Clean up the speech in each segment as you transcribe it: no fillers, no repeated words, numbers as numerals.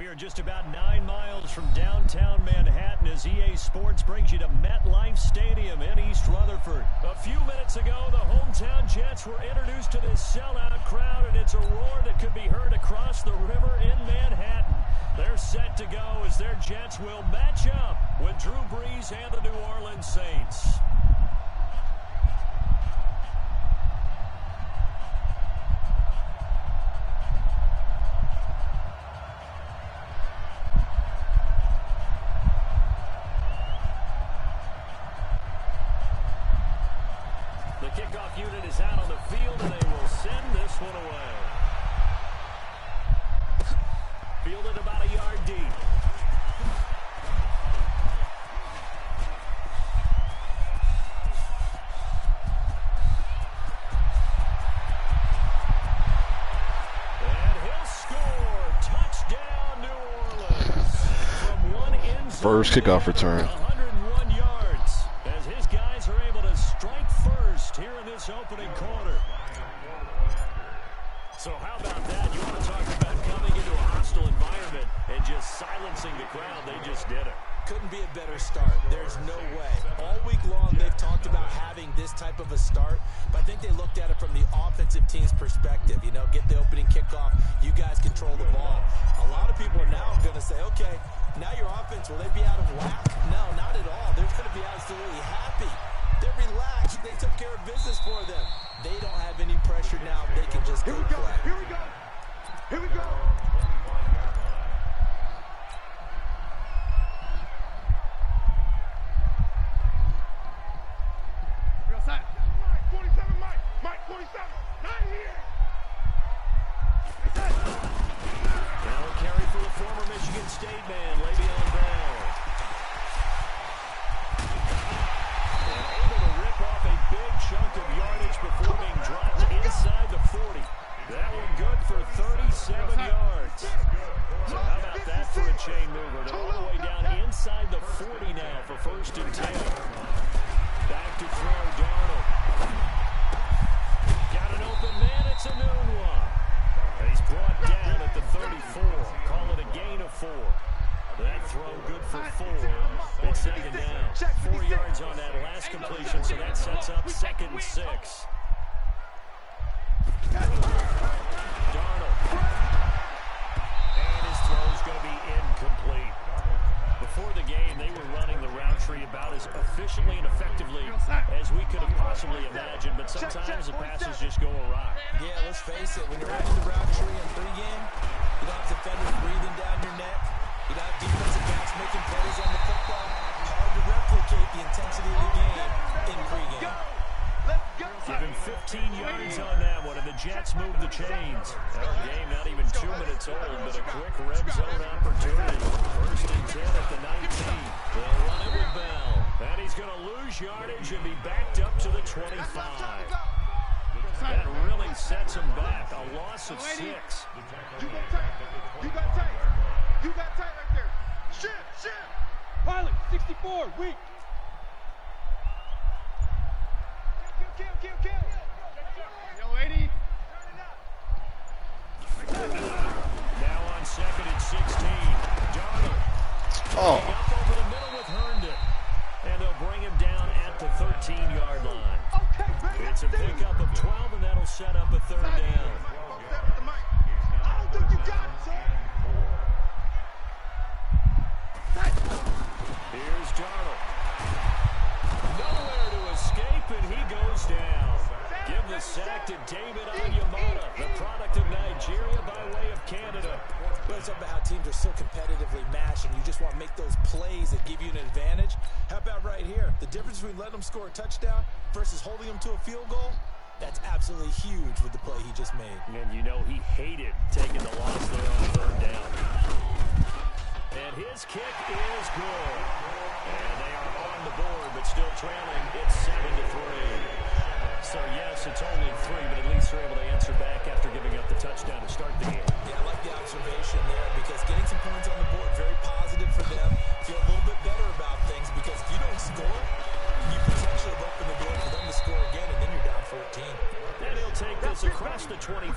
We are just about 9 miles from downtown Manhattan as EA Sports brings you to MetLife Stadium in East Rutherford. A few minutes ago, the hometown Jets were introduced to this sellout crowd, and it's a roar that could be heard across the river in Manhattan. They're set to go as their Jets will match up with Drew Brees and the New Orleans Saints. The kickoff unit is out on the field, and they will send this one away. Fielded about a yard deep. And he'll score. Touchdown, New Orleans. From one end zone. First kickoff return. 101 yards as his guys are able to strike first here in this opening quarter. So how about that? You want to talk about coming into a hostile environment and just silencing the crowd. They just did it. Couldn't be a better start. There's no way. All week long, they've talked about having this type of a start, but I think they looked at it from the offensive team's perspective. You know, get the opening kickoff. You guys control the ball. A lot of people are now going to say, okay, now your offense, will they be out of whack? No, not at all. They're going to be absolutely happy. They're relaxed. They took care of business for them. They don't have any pressure now. They can just go play. Here we go. Here we go. We're outside. Mike, 47, Mike, 47. Not here. Now a carry for the former Michigan State man, Le'Veon Bell. And able to rip off a big chunk of yardage before being dropped inside the 40. That one good for 37 yards. So how about that for a chain mover? They're all the way down inside the 40 now for 1st and 10. Back to throw, Darnold. Got an open man, it's a noon one. And he's brought down at the 34. Call it a gain of 4. That throw good for 4. It's 2nd down. 4 yards on that last completion, so that sets up 2nd and 6. Darnold. And his throw's going to be incomplete. Before the game, they were running the route tree about as efficiently and effectively as we could have possibly imagined, but sometimes the passes just go awry. Yeah, let's face it. When you're running the route tree in pregame, you don't have defenders breathing down your neck. You don't have defensive backs making plays on the football. Hard to replicate the intensity of the game in pregame. Given 15 yards on that one, and the Jets move the chains. Our game not even 2 minutes old, but a quick red zone opportunity. 1st and 10 at the 19. They'll run it with Bell. And he's going to lose yardage and be backed up to the 25. That really sets him back. A loss of 6. You got tight. You got tight. You got tight right there. Shift. Pilot, 64, weak. Kill. Yo, 80. Now on 2nd and 16. Darnold. Oh. Up over the middle with Herndon. And they'll bring him down at the 13-yard line. It's a pickup of 12, and that'll set up a 3rd down. I don't think you got it, son. Here's Darnold. Nowhere to escape, and he goes down. Give the sack to David Onyemata, the product of Nigeria by way of Canada. But it's about how teams are so competitively matched, and you just want to make those plays that give you an advantage. How about right here? The difference between letting them score a touchdown versus holding them to a field goal, that's absolutely huge with the play he just made. And you know he hated taking the loss there on 3rd down. And his kick is good. And they are on the board, but still trailing. It's 7-3. So, yes, it's only 3, but at least they're able to answer back after giving up the touchdown to start the game. Yeah, I like the observation there because getting some points on the board, very positive for them. Feel a little bit better about things because if you don't score, you potentially have opened the door for them to score again, and then you're down 14. And he'll take this across the 25,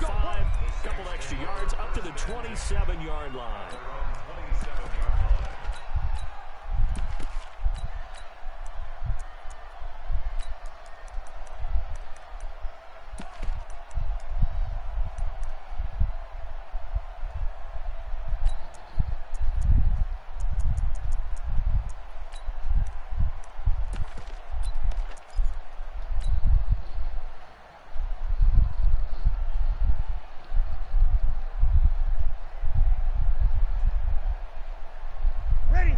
couple extra yards, up to the 27-yard line.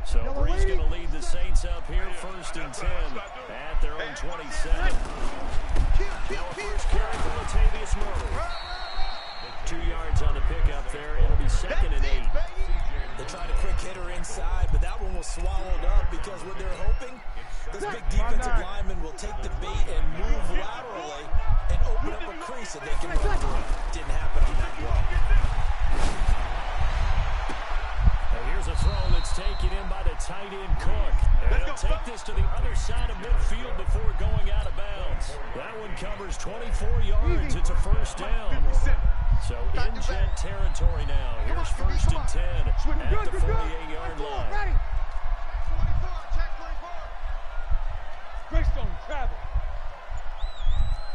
So Brees going to lead the Saints up here, 1st and 10 at their own 27. Now a first carry for Latavius Murray. 2 yards on the pickup there. It'll be 2nd and 8. They tried a quick hitter inside, but that one was swallowed up because what they're hoping, this big defensive lineman will take the bait and move laterally and open up a crease that they can run through. Didn't happen on that play. Here's a throw that's taken in by the tight end Cook. And he'll take this to the other side of midfield before going out of bounds. That one covers 24 yards. It's a first down. So in jet territory now. Here's 1st and 10 at the 48-yard line. Check 24. Greystone, travel.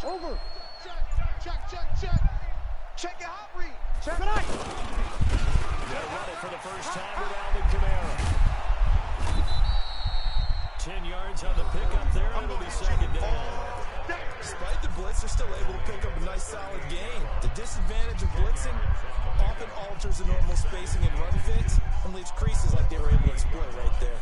Over. Check. Check your hot read. Check it out. Gonna run it for the first time with Alvin Kamara. 10 yards on the pickup there. It'll be 2nd down. Despite the blitz, they're still able to pick up a nice solid gain. The disadvantage of blitzing often alters the normal spacing and run fits and leaves creases like they were able to exploit right there.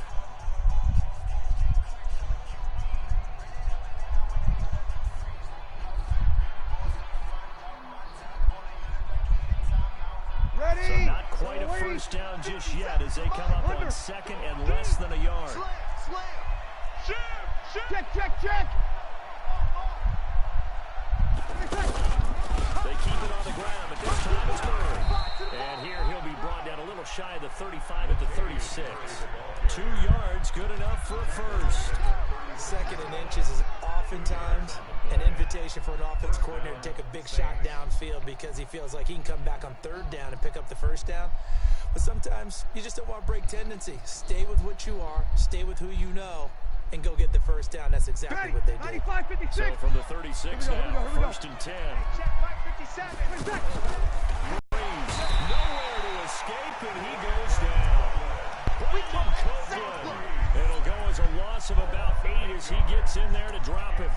So not quite a first down just yet as they come up on 2nd and less than a yard. Slam. Check. They keep it on the ground, but this time it's Murray. And here he'll be brought down a little shy of the 35 at the 36. 2 yards, good enough for a first. 2nd and inches is oftentimes an invitation for an offense coordinator to take a big shot downfield because he feels like he can come back on 3rd down and pick up the first down. But sometimes you just don't want to break tendency. Stay with what you are, stay with who you know, and go get the first down. That's exactly what they do. 95-56. So from the 36 now, 1st and 10. Check Mike 57. Brees, nowhere to escape, and he goes down. Brandon Copeland. It'll go as a loss of about 8 as he gets in there to drop him.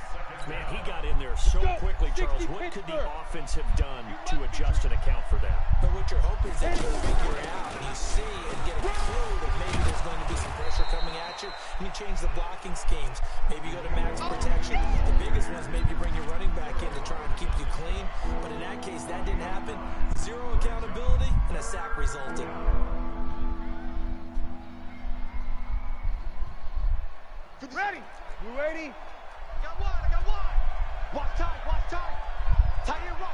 Man, he got in there so quickly, Charles. What could the offense have done to adjust and account for that? But what you're hoping is that you figure out and you see and get a clue that maybe there's going to be some pressure coming at you, and you change the blocking schemes. Maybe you go to max protection. The biggest ones, maybe you bring your running back in to try and keep you clean. But in that case, that didn't happen. 0 accountability, and a sack resulted. Ready. You ready? I got one. Watch time. Tight end right.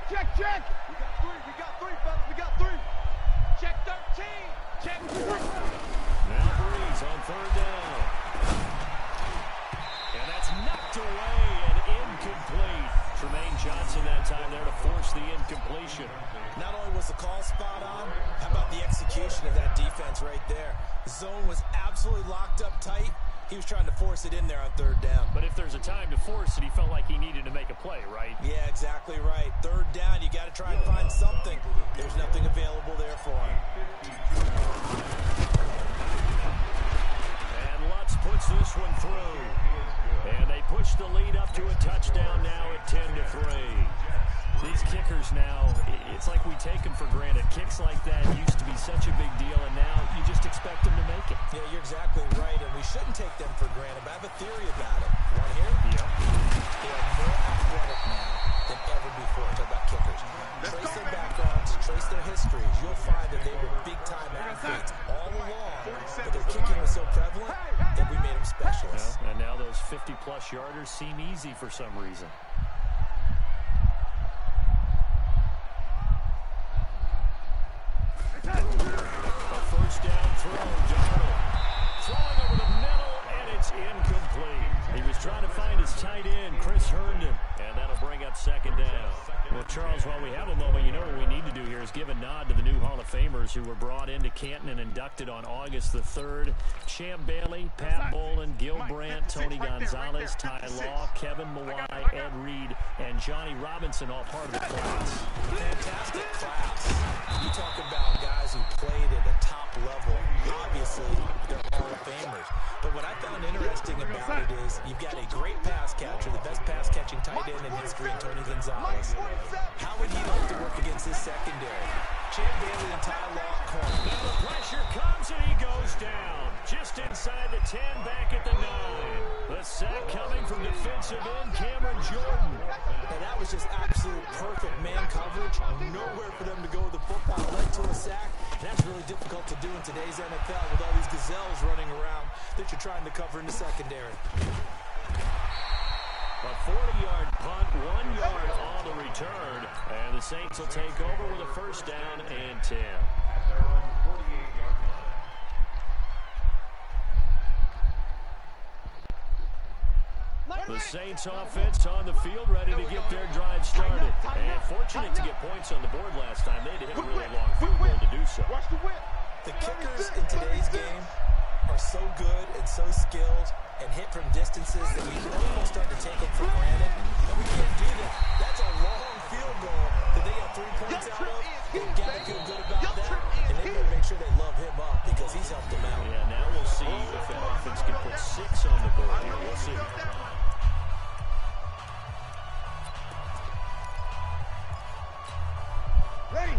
Check. We got three, fellas. We got 3. Check 13. Check. Now Brees on 3rd down. And that's knocked away and incomplete. Tremaine Johnson that time there to force the incompletion. Not only was the call spot on, how about the execution of that defense right there? The zone was absolutely locked up tight. He was trying to force it in there on 3rd down. But if there's a time to force it, he felt like he needed to make a play, right? Yeah, exactly right. 3rd down, you got to try and find something. There's nothing available there for him. And Lutz puts this one through. And they push the lead up to a touchdown now at 10-3. These kickers now, it's like we take them for granted. Kicks like that used to be such a big deal, and now you just expect them to make it. Yeah, you're exactly right, and we shouldn't take them for granted, but I have a theory about it. You want to hear it? Yep. They are more athletic now than ever before. Talk about kickers. Trace their backgrounds, trace their histories. You'll find that they were big-time athletes all along, but their kicking was so prevalent that we made them specialists. And now those 50-plus yarders seem easy for some reason. A first down throw, Darnold. Throwing over the middle, and it's incomplete. He was trying to find his tight end, Chris Herndon, and that'll bring up 2nd down. Well, Charles, while we have a moment, you know what we need to do here is give a nod to the new Hall of Famers who were brought into Canton and inducted on August the 3rd. Champ Bailey, Pat Bolin, Gil Brandt, Tony Gonzalez, Ty Law, Kevin Mawai, Ed Reed, and Johnny Robinson, all part of the class. Fantastic class. You talk about guys who played at the top level. Obviously, they're Hall of Famers. But what I found interesting about it is you've got a great pass catcher, the best pass-catching tight end in history, in Tony Gonzalez. How would he like to work against his secondary? Champ Bailey and Ty Law corner. Now the pressure comes and he goes down. Just inside the 10, back at the 9. The sack coming from defensive end Cameron Jordan. And that was just absolute perfect man coverage. Nowhere for them to go with the football. Led to a sack. That's really difficult to do in today's NFL with all these gazelles running around that you're trying to cover in the secondary. A 40-yard punt, 1 yard on the return. And the Saints will take over with a first down and 10. The Saints offense on the field, ready to get their drive started. And fortunate to get points on the board last time. They had to hit a really long field goal to do so. The kickers in today's game are so good and so skilled and hit from distances that we can almost start to take them for granted. And we can't do that. That's a long field goal that they got 3 points out of. They've got to feel good about that. And they better make sure they love him up because he's helped them out. Yeah, now we'll see if the offense can put 6 on the board here. We'll see. Ready.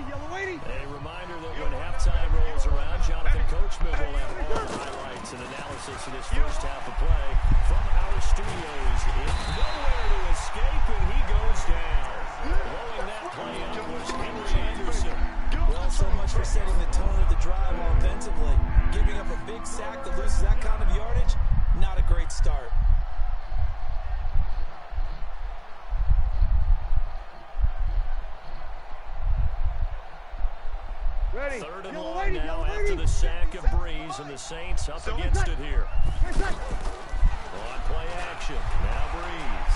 Yellow waiting. A reminder that when halftime rolls around, Jonathan Coachman will have all the highlights and analysis of this first half of play from our studios. It's nowhere to escape, and he goes down. Blowing that play out was Henry Anderson. Well, so much for setting the tone of the drive offensively. Giving up a big sack that loses that kind of yardage, not a great start. Ready. Third and long now after the sack of Breeze, and the Saints up against it here. On play action. Now Breeze.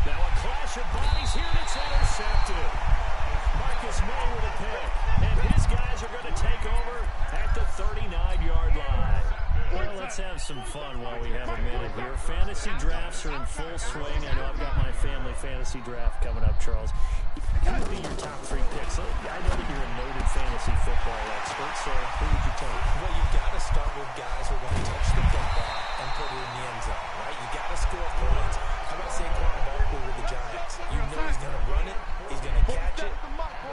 Now a clash of bodies here, and it's intercepted. Marcus May with a pick, and his guys are going to take over at the 39-yard line. Well, let's have some fun while we have a minute here. Fantasy drafts are in full swing. I know I've got my family fantasy draft coming up, Charles. Who would be your top 3 picks? I know that you're a noted fantasy football expert, so who would you take? Well, you've got to start with guys who are going to touch the football and put it in the end zone, right? You got to score points. How about Saquon Barkley with the Giants? You know he's going to run it. He's going to catch it.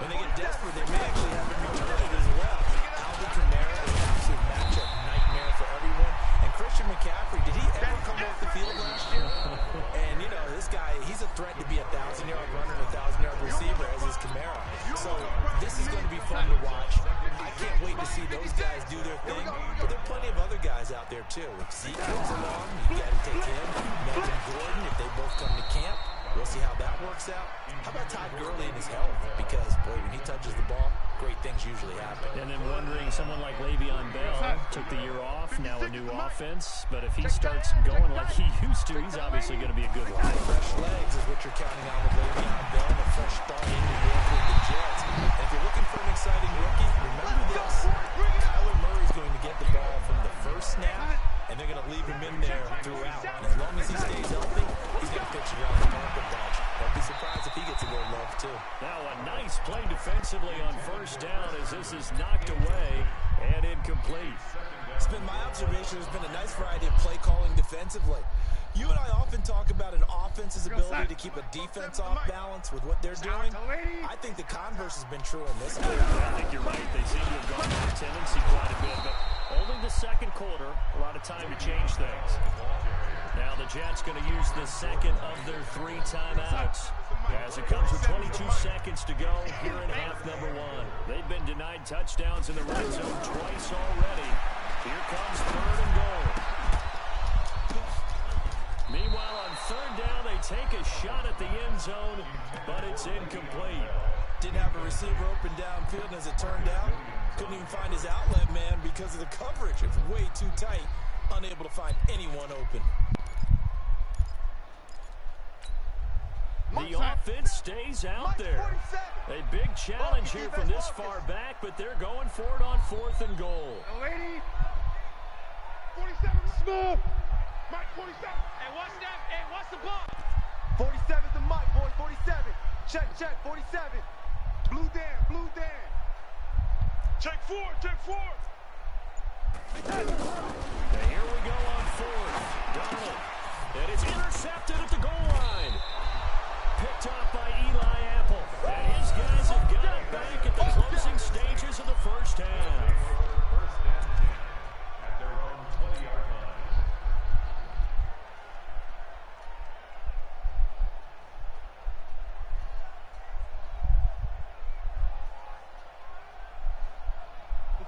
When they get desperate, they may actually have him return it as well. Alvin Kamara is an absolute matchup nightmare for everyone. And Christian McCaffrey, did he ever come off the field last year? And, you know, this guy, he's a threat to be a 1,000-yard runner and a 1,000-yard receiver, as is Kamara. So this is going to be fun to watch. I can't wait to see those guys do their thing. But there are plenty of other guys out there, too. If Zeke comes along, you got to take him. Melvin Gordon, if they both come to camp, we'll see how that works out. How about Todd Gurley and his health? Because, boy, when he touches the ball, great things usually happen. And then wondering, someone like Le'Veon Bell took the year off, now a new offense. But if he starts going like he used to, he's obviously going to be a good one. Fresh legs is what you're counting on with Le'Veon Bell, and a fresh start in New York with the Jets. And if you're looking for an exciting rookie, remember this. Kyler Murray's going to get the ball from the first snap, and they're going to leave him in there throughout. And as long as he stays healthy, he's going to pitch it around the park a bunch. Don't be surprised if he gets a little love, too. Now a nice play defensively on first down as this is knocked away and incomplete. It's been my observation there's been a nice variety of play calling defensively. You and I often talk about an offense's ability to keep a defense off balance with what they're doing. I think the converse has been true in this game. I think you're right. They seem to have gone that tendency quite a bit, but only the second quarter, a lot of time to change things. Now the Jets going to use the second of their 3 timeouts as it comes with 22 seconds to go here in half number 1. They've been denied touchdowns in the red zone twice already. Here comes 3rd and goal. Meanwhile, on 3rd down, they take a shot at the end zone, but it's incomplete. Didn't have a receiver open downfield, and as it turned out, couldn't even find his outlet man because of the coverage. It's way too tight, unable to find anyone open. The offense stays out there. A big challenge here from this far back, but they're going for it on 4th and goal. 47 small. Mike 47. Hey, watch that. Hey, watch the ball. 47's the Mike, boy. 47. Check, 47. Blue down. Check 4. And here we go on 4th. Donald. And it's intercepted at the goal line. Picked off by Eli Apple.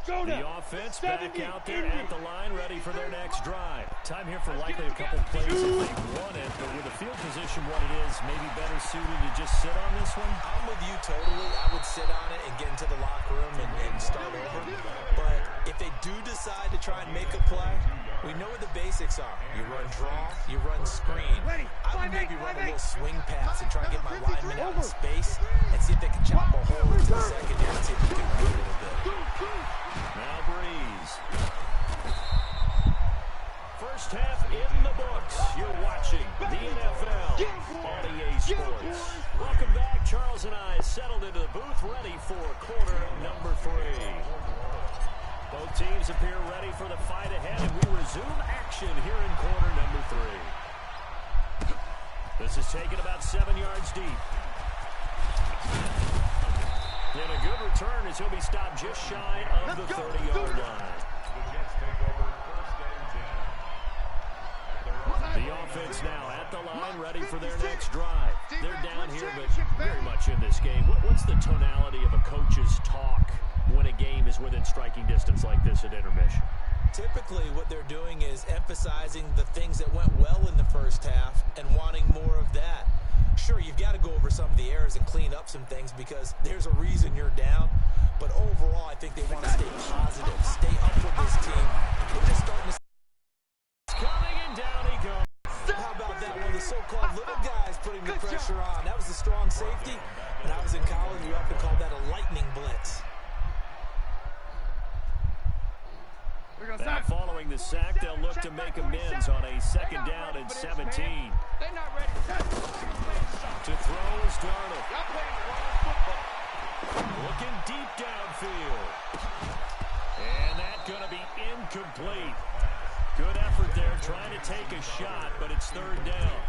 The offense back out there at the line, ready for their next drive. Time here for likely a couple plays if they want it, but with the field position what it is, maybe better suited to just sit on this one? I'm with you totally. I would sit on it and get into the locker room and start over. But if they do decide to try and make a play, we know what the basics are. You run draw, you run screen. I would maybe run a little swing pass and try and get my lineman out in space and see if they can chop a hole into the secondary and see if we can move a little bit. Now Breeze. First half in the books. You're watching the NFL on EA Sports. Welcome back. Charles and I settled into the booth, ready for quarter number 3. Both teams appear ready for the fight ahead, and we resume action here in quarter number 3. This is taken about 7 yards deep. And a good return as he'll be stopped just shy of the 30-yard line. The offense now at the line, ready for their next drive. They're down here, but very much in this game. What's the tonality of a coach's talk when a game is within striking distance like this at intermission? Typically, what they're doing is emphasizing the things that went well in the first half and wanting more of that. Sure, you've got to go over some of the errors and clean up some things because there's a reason you're down. But overall, I think they want to stay positive, stay up with this team. We're just starting to... Coming and down he goes. How about that one? The so-called little guys putting the pressure on. That was a strong safety. When I was in college, we often called that a lightning blitz. Now following the sack, they'll look to make amends on a second down and 17. They're not ready. To throw is Darnold. Y'all playing the wrong football. Looking deep downfield. And that's going to be incomplete. Good effort there, trying to take a shot, but it's third down.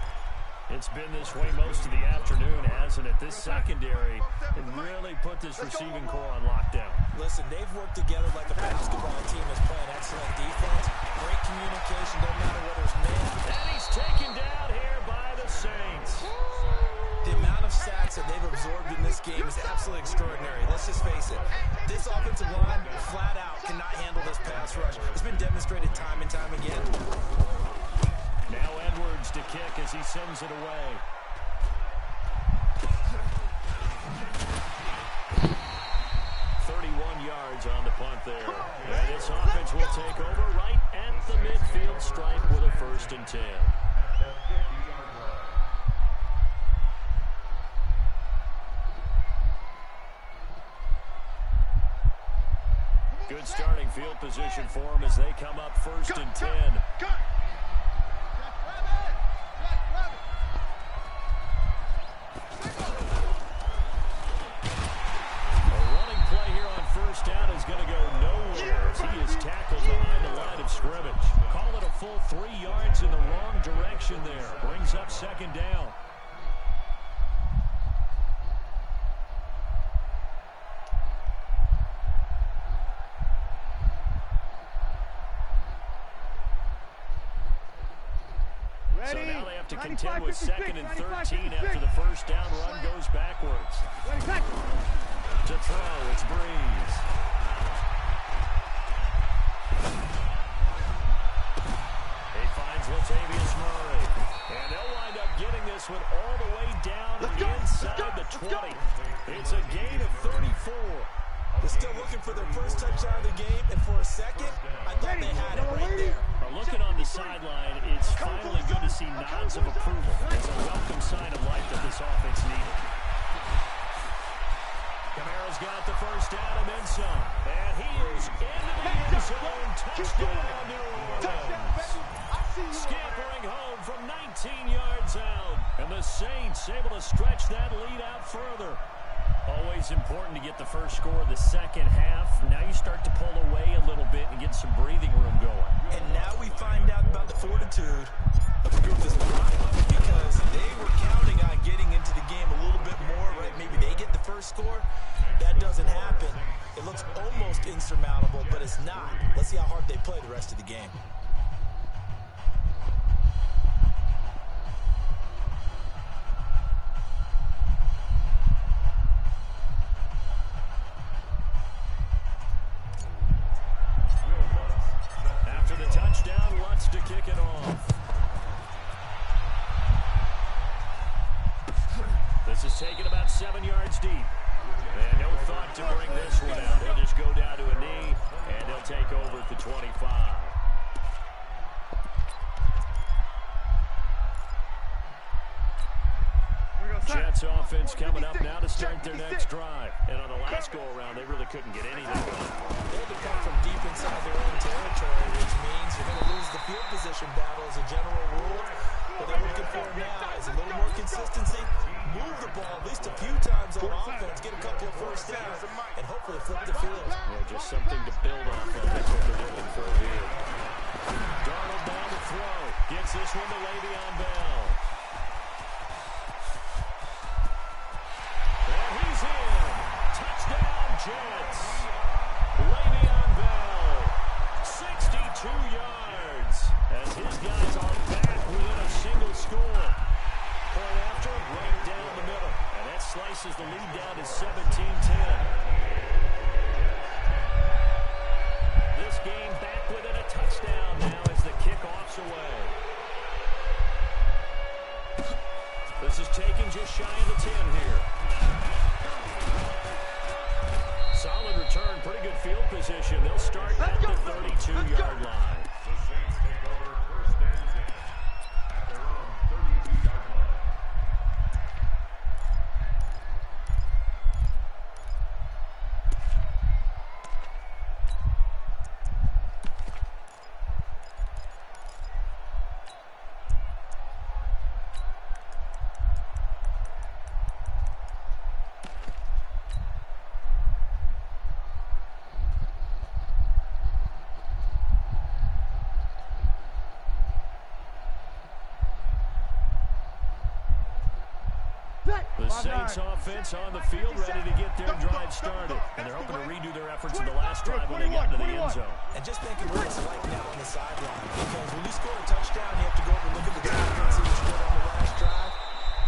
It's been this way most of the afternoon, hasn't it? This secondary really put this receiving core on lockdown. Listen, they've worked together like a basketball team that's playing excellent defense. Great communication, no matter whether it's man. And he's taken down here by the Saints. The amount of sacks that they've absorbed in this game is absolutely extraordinary. Let's just face it. This offensive line, flat out, cannot handle this pass rush. It's been demonstrated time and time again. Now Edwards to kick as he sends it away. Yards on the punt there. And this offense will take over right at the midfield stripe with a 1st and 10. Good starting field position for them as they come up 1st and 10. First down is going to go nowhere as he is tackled behind the line of scrimmage. Call it a full 3 yards in the wrong direction there. Brings up 2nd down. So now they have to contend with 2nd and 13 after the first down run goes backwards. To throw, it's Breeze. He finds Latavius Murray. And they'll wind up getting this one all the way down inside the 20. It's a gain of 34. They're still looking for their first touchdown of the game, and for a second, I thought they had it right there. Looking on the sideline, it's finally good to see nods of approval. It's a welcome sign of life that this offense needed. Kamara's got the first down and then some. And he is into the end zone. Touchdown, New Orleans. Scampering home from 19 yards out. And the Saints able to stretch that lead out further. Always important to get the first score of the second half. Now you start to pull away a little bit and get some breathing room going. And now we find out about the fortitude of the group that's behind them, because they were counting on getting into the game a little bit more, right? Maybe they get the first score. That doesn't happen. It looks almost insurmountable, but it's not. Let's see how hard they play the rest of the game. taken about 7 yards deep. And no thought to bring this one out. He'll just go down to a knee, and they'll take over at the 25. Jets offense coming up now to start their next drive. And on the last go-around, they really couldn't get anything going. They had to come from deep inside their own territory, which means you're going to lose the field position battle as a general rule. What they're looking for now is a little more consistency, move the ball at least a few times on offense, get a couple of first downs, and hopefully flip the field. Yeah, just something to build off of. That's what they're looking for here. Darnold down to throw. Gets this one to Le'Veon Bell. And he's in. Touchdown, Jets. Le'Veon Bell, 62 yards, as his guys are back within a single score. Point after, right down the middle. And that slices the lead down to 17-10. This game back within a touchdown now as the kickoff's away. This is taken just shy of the 10 here. Solid return, pretty good field position. They'll start at the 32-yard line. The Saints offense on the field ready to get their drive started. And they're hoping to redo their efforts in the last drive when they got into the end zone. And just think of what it's like now on the sideline. Because when you score a touchdown, you have to go over and look at the time and see what you scored on the last drive.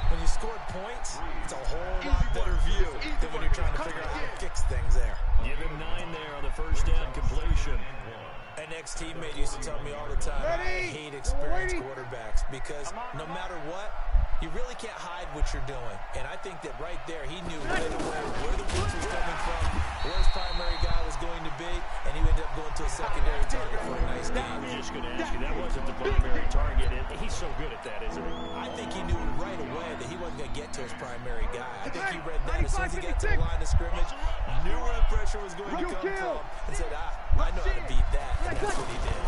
When you scored points, it's a whole lot better view than when you're trying to figure out how to fix things there. Give him 9 there on the first down completion. An ex-teammate used to tell me all the time, I hate experienced quarterbacks because no matter what, you really can't hide what you're doing. And I think that right there, he knew right away where the blitz was coming from, where his primary guy was going to be, and he ended up going to a secondary target for a nice game. I was just going to ask you, that wasn't the primary target. He's so good at that, isn't he? I think he knew right away that he wasn't going to get to his primary guy. I think he read that as soon as he got to the line of scrimmage, knew where the pressure was going to come from, and said, I know how to beat that, and that's what he did.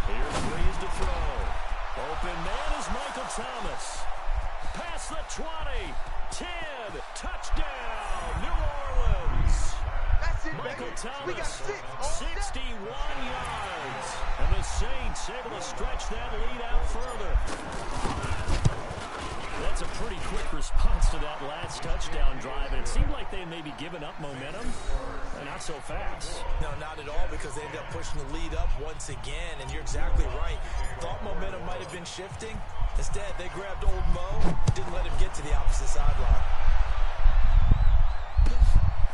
Here's Breeze to throw. Open man is Michael Thomas. Past the 20, 10, touchdown, New Orleans. That's it, Michael baby. Thomas, We got 61 yards. And the Saints able to stretch that lead out further. That's a pretty quick response to that last touchdown drive. And it seemed like they may be giving up momentum. Not so fast. No, not at all, because they ended up pushing the lead up once again. And you're exactly right. Thought momentum might have been shifting. Instead, they grabbed old Mo, didn't let him get to the opposite sideline.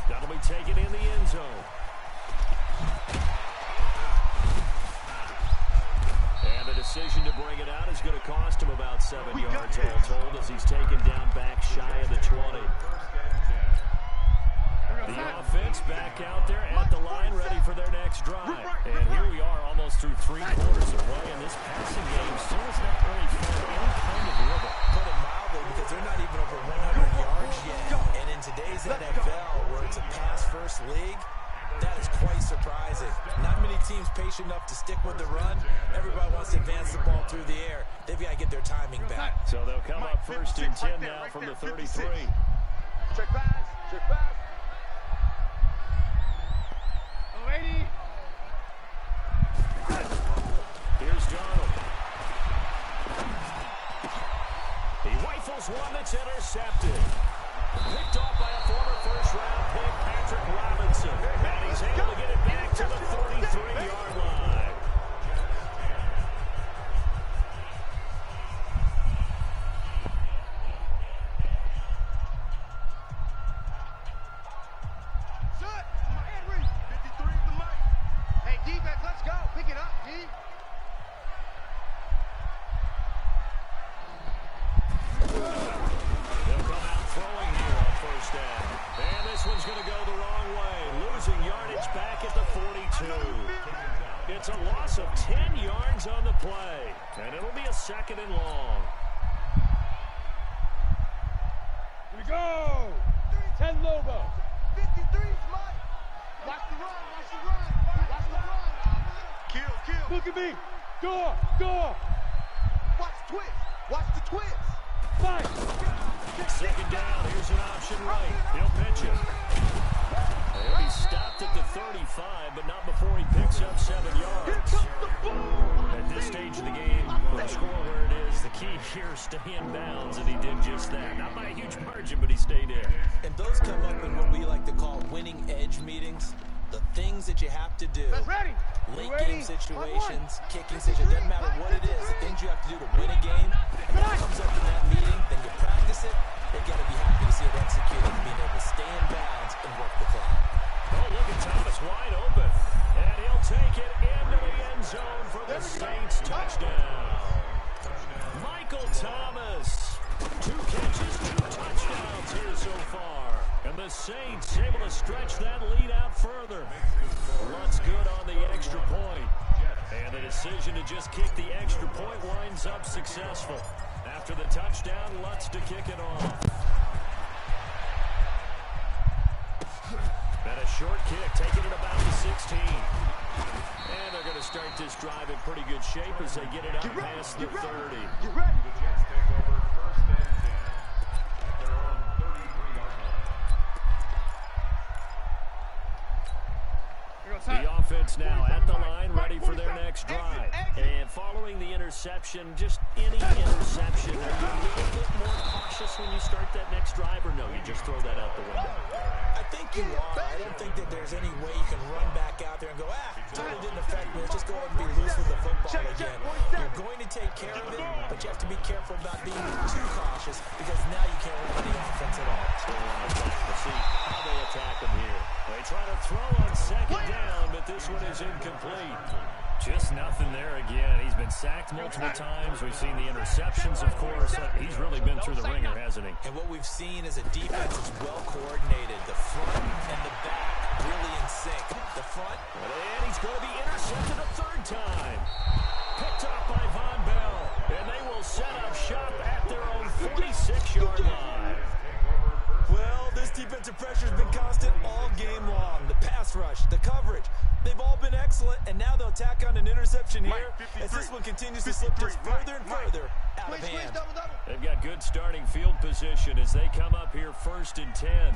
That'll be taken in the end zone. And the decision to bring it out is going to cost him about 7 yards all told as he's taken down back shy of the 20. The offense back out there at the line ready for their next drive. And here we are almost through 3 quarters of play, and this passing game still has not really found any kind of rhythm. Put it mildly, because they're not even over 100 yards yet. And in today's NFL, where it's a pass-first league, that is quite surprising. Not many teams patient enough to stick with the run. Everybody wants to advance the ball through the air. They've got to get their timing back. So they'll come up first and 10 now from the 33. Check pass, check pass. 80. Here's Darnold. He rifles one that's intercepted. Picked off by a former first-round pick, Patrick Robinson. And he's able to get it back to the 33-yard line. Defense, let's go. Pick it up, D. They'll come out 2. It's a loss of 10 yards on the play, and it'll be a 2nd and long. Here we go. 10 Lobo. 53, Mike. Watch the run, watch the run, watch the run. Kill. Look at me. Go. Watch the twist. Watch the twist. Fight. 2nd down. Here's an option right. He'll pitch it. He'll be stopped at the 35, but not before he picks up 7 yards. Here comes the boom. At this stage of the game, with the score where it is, the key here is stay in bounds, and he did just that. Not by a huge margin, but he stayed in. And those come up in what we like to call winning edge meetings. The things that you have to do. That's ready. Late game situations, kicking situations, doesn't matter what it is, the things you have to do to win a game, and that comes up in that meeting, then you practice it, they got to be happy to see it executed, being able to stay in bounds and work the clock. Oh, look at Thomas wide open, and he'll take it into the end zone for the Saints touchdown. Michael Thomas, 2 catches, 2 touchdowns here so far. And the Saints able to stretch that lead out further. Lutz good on the extra point. And the decision to just kick the extra point winds up successful. After the touchdown, Lutz to kick it off. And a short kick, taking it about the 16. And they're going to start this drive in pretty good shape as they get it up past the 30. Get ready. The offense now at the line, ready for their next drive. And following the interception, just any interception, are you a little bit more cautious when you start that next drive, or no, you just throw that out the window? I think you are. I don't think that there's any way you can run back out there and go, totally didn't affect me. Let's just go ahead and be loose with the football again. You're going to take care of it, but you have to be careful about being too cautious because now you can't run any offense at all. We'll see how they attack him here. They try to throw on 2nd down, but this one is incomplete. Just nothing there again. He's been sacked multiple times. We've seen the interceptions, of course. He's really been through the ringer, hasn't he? And what we've seen is a defense that's well coordinated. The front and the back really in sync. The front. And he's going to be intercepted a 3rd time. Picked up by Von Bell. And they will set up shop at their own 46-yard line. Well, this defensive pressure has been constant all game long. The pass rush, the coverage, they've all been excellent, and now they'll tack on an interception here as this one continues to slip just further and further out of hand. They've got good starting field position as they come up here 1st and 10.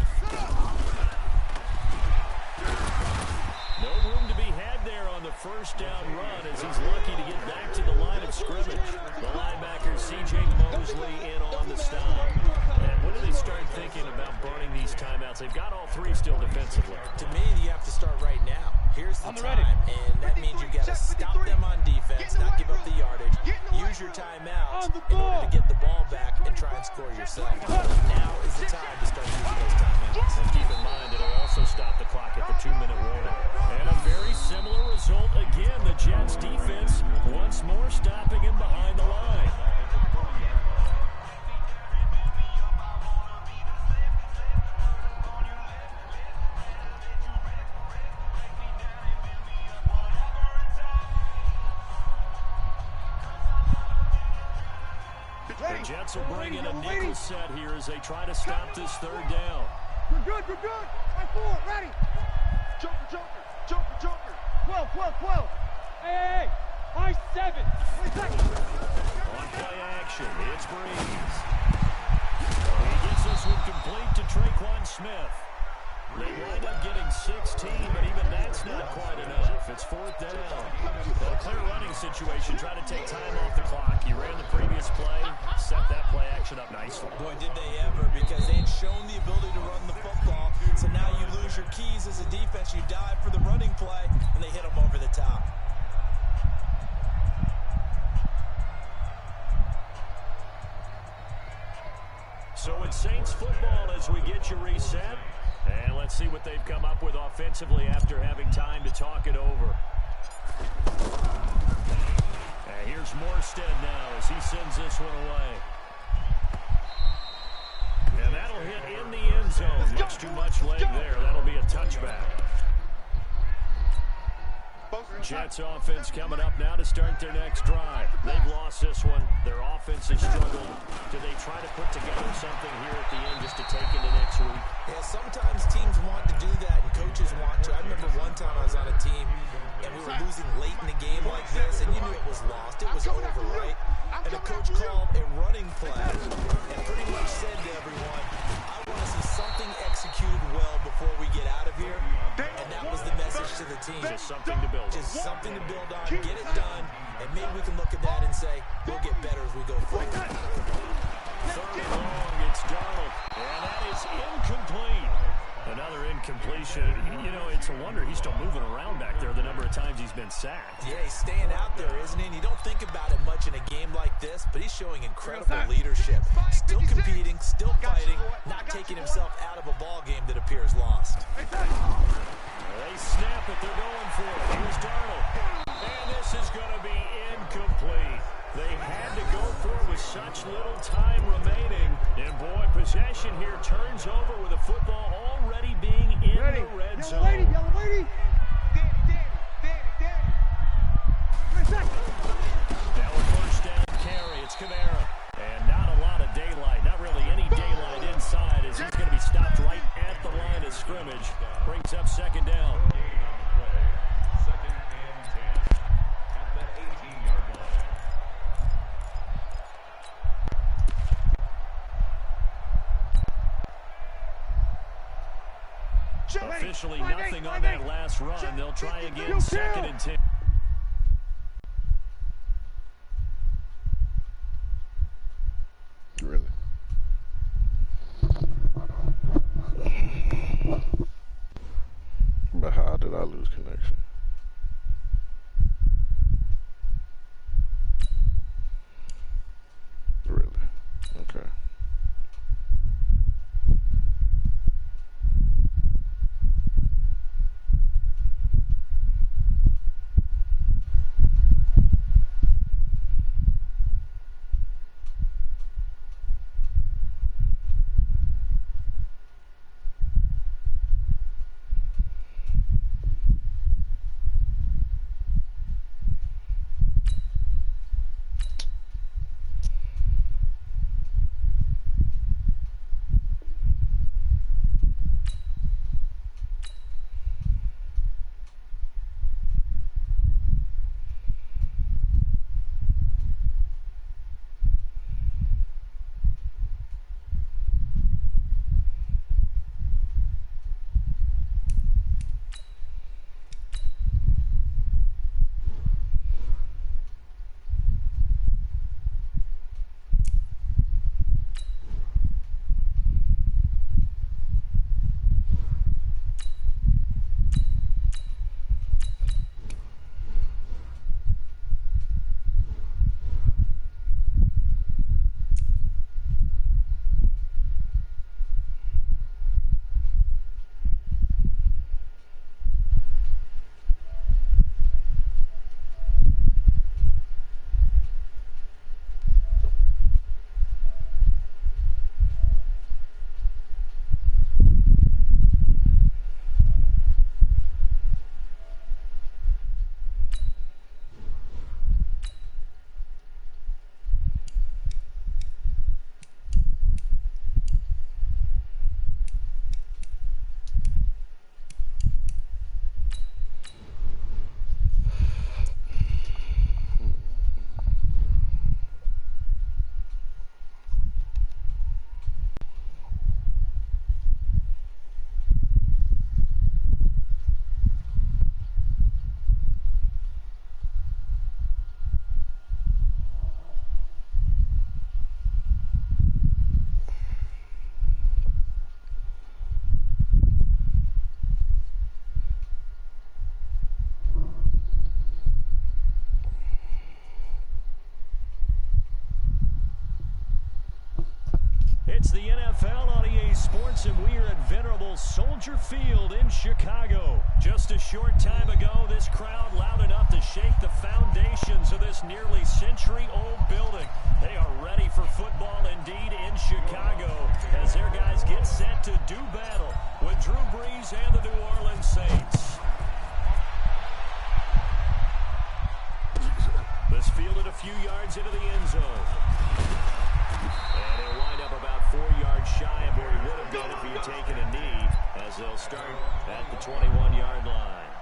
No room to be had there on the 1st down run as he's lucky to get back to the line of scrimmage. The linebacker, C.J. Mosley, in on the stop. And when do they start thinking about burning these timeouts? They've got all 3 still defensively. To me, you have to start right now. Here's the time, and that means you've got to stop them on defense, not give up the yardage, use your timeouts in order to get the ball back and try and score yourself. Now is the time to start using those timeouts. And keep in mind, it'll also stop the clock at the 2-minute warning. And a very similar result again. The Jets defense once more stopping him behind the line. The Jets will bring in a nickel set here as they try to stop this 3rd down. We're good. Right forward, ready. Joker. 12. Hey. High 7. On play action, it's Breeze. He gets this one complete to Traquan Smith. They wind up getting 16, but even that's not quite enough. It's 4th down. A clear running situation. Try to take time off the clock. He ran the previous play, set that play action up nicely. Boy, did they ever, because they had shown the ability to run the football. So now you lose your keys as a defense. You dive for the running play, and they hit them over the top. So it's Saints football as we get you reset. And let's see what they've come up with offensively after having time to talk it over. And here's Morstead now as he sends this one away. And that'll hit in the end zone. Much too much leg there. That'll be a touchback. Jets offense coming up now to start their next drive. They've lost this one. Their offense has struggled. Do they try to put together something here at the end just to take into next week? Yeah, sometimes teams want to do that and coaches want to. I remember one time I was on a team and we were losing late in a game like this, and you knew it was lost. It was over, right? And the coach called a running play and pretty much said to everyone, I want to see something executed well before we get out of here. And that was the message to the team. Just something to build on. Just something to build on, get it done, and maybe we can look at that and say, we'll get better as we go forward. Third and long, it's Darnold. And that is incomplete. Another incompletion. You know, it's a wonder he's still moving around back there the number of times he's been sacked. Yeah, he's staying out there, isn't he? And you don't think about it much in a game like this, but he's showing incredible leadership. Still competing, still fighting, not taking himself out of a ball game that appears lost. They snap it. They're going for it. Here's Darnold. And this is going to be incomplete. They had to go for it with such little time remaining. And, boy, possession here turns over with the football already being in the red zone. Yellow lady. Now a first down carry. It's Kamara. And not a lot of daylight. Not really any daylight inside as he's going to be stopped right at the line of scrimmage. Brings up second down. Second and 10 at the 18-yard line. Officially nothing on that last run. They'll try again, second and 10. Really? But how did I lose connection? Really? Okay. It's the NFL on EA Sports, and we are at venerable Soldier Field in Chicago. Just a short time ago, this crowd loud enough to shake the foundations of this nearly century-old building. They are ready for football indeed in Chicago as their guys get set to do battle with Drew Brees and the New Orleans Saints. fielded a few yards into the end zone. And he'll wind up about 4 yards shy of where he would have been if he had taken a knee, as they'll start at the 21-yard line.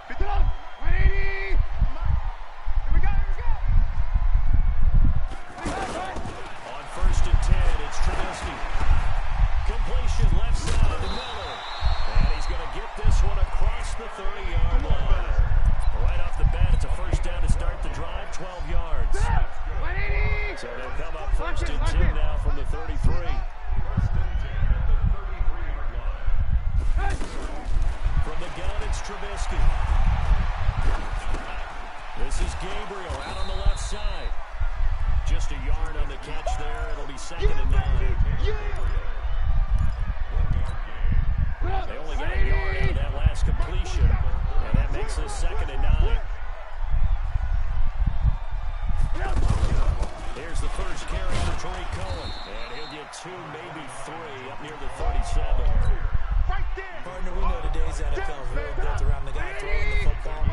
180! Here we go, here we go! On 1st and 10, it's Trubisky. Completion left side to Miller. And he's going to get this one across the 30-yard line. Right off the bat, it's a first down to start the drive, 12 yards. 180! So they'll come up 1st and 10 now from the 33. First and 10 at the 33-yard line. From the gun, it's Trubisky. This is Gabriel out on the left side. Just a yard on the catch there. It'll be 2nd and 9. They only got a yard out of that last completion, and that makes this 2nd and 9. Here's the first carry for Tariq Cohen, and he'll get 2, maybe 3, up near the 37. Partner, we know today's NFL is really built around the guy throwing the football.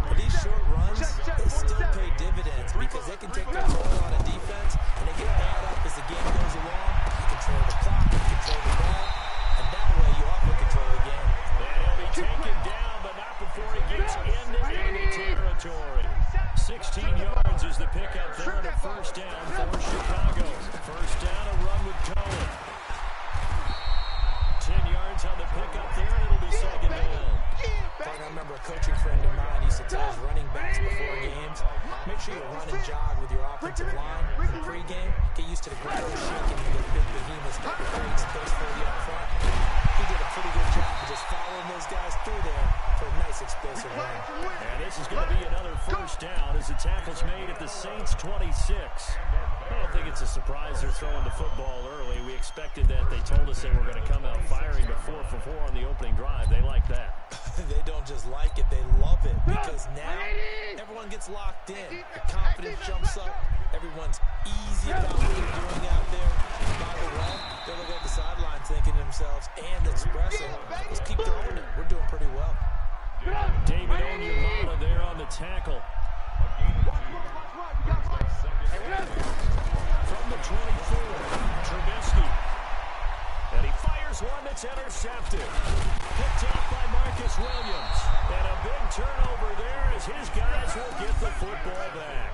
But these short runs, they still pay dividends because they can take their toll on a defense, and they get bad up as the game goes along. You control the clock, you control the ball, and that way you often control the game. And he'll be taken down, but not before he gets into enemy territory. 16 yards is the pickup there, and a first down for Chicago. First down, a run with Cohen. 10 yards on the pickup there, and it'll be 2nd down. I remember a coaching friend of mine used to tell his running backs before games, make sure you run and jog with your offensive line in pregame. Get used to the ground shaking and those big behemoths that will create space for you up front. He did a pretty good job of just following those guys through there for a nice explosive run. And this is going to be another first down as the tackle's made at the Saints' 26. I don't think it's a surprise they're throwing the football early. We expected that. They told us they were going to come out firing to 4 for 4 on the opening drive. They like that. They don't just like it, they love it, because now everyone gets locked in. The confidence jumps up. Everyone's easy about what they're doing out there. And by the way, they look at the sideline thinking to themselves and expressing, let's keep throwing it. We're doing pretty well. David Onyemata there on the tackle. From the 24, Trubisky. And he fires one that's intercepted. Picked off by Marcus Williams. And a big turnover there as his guys will get the football back.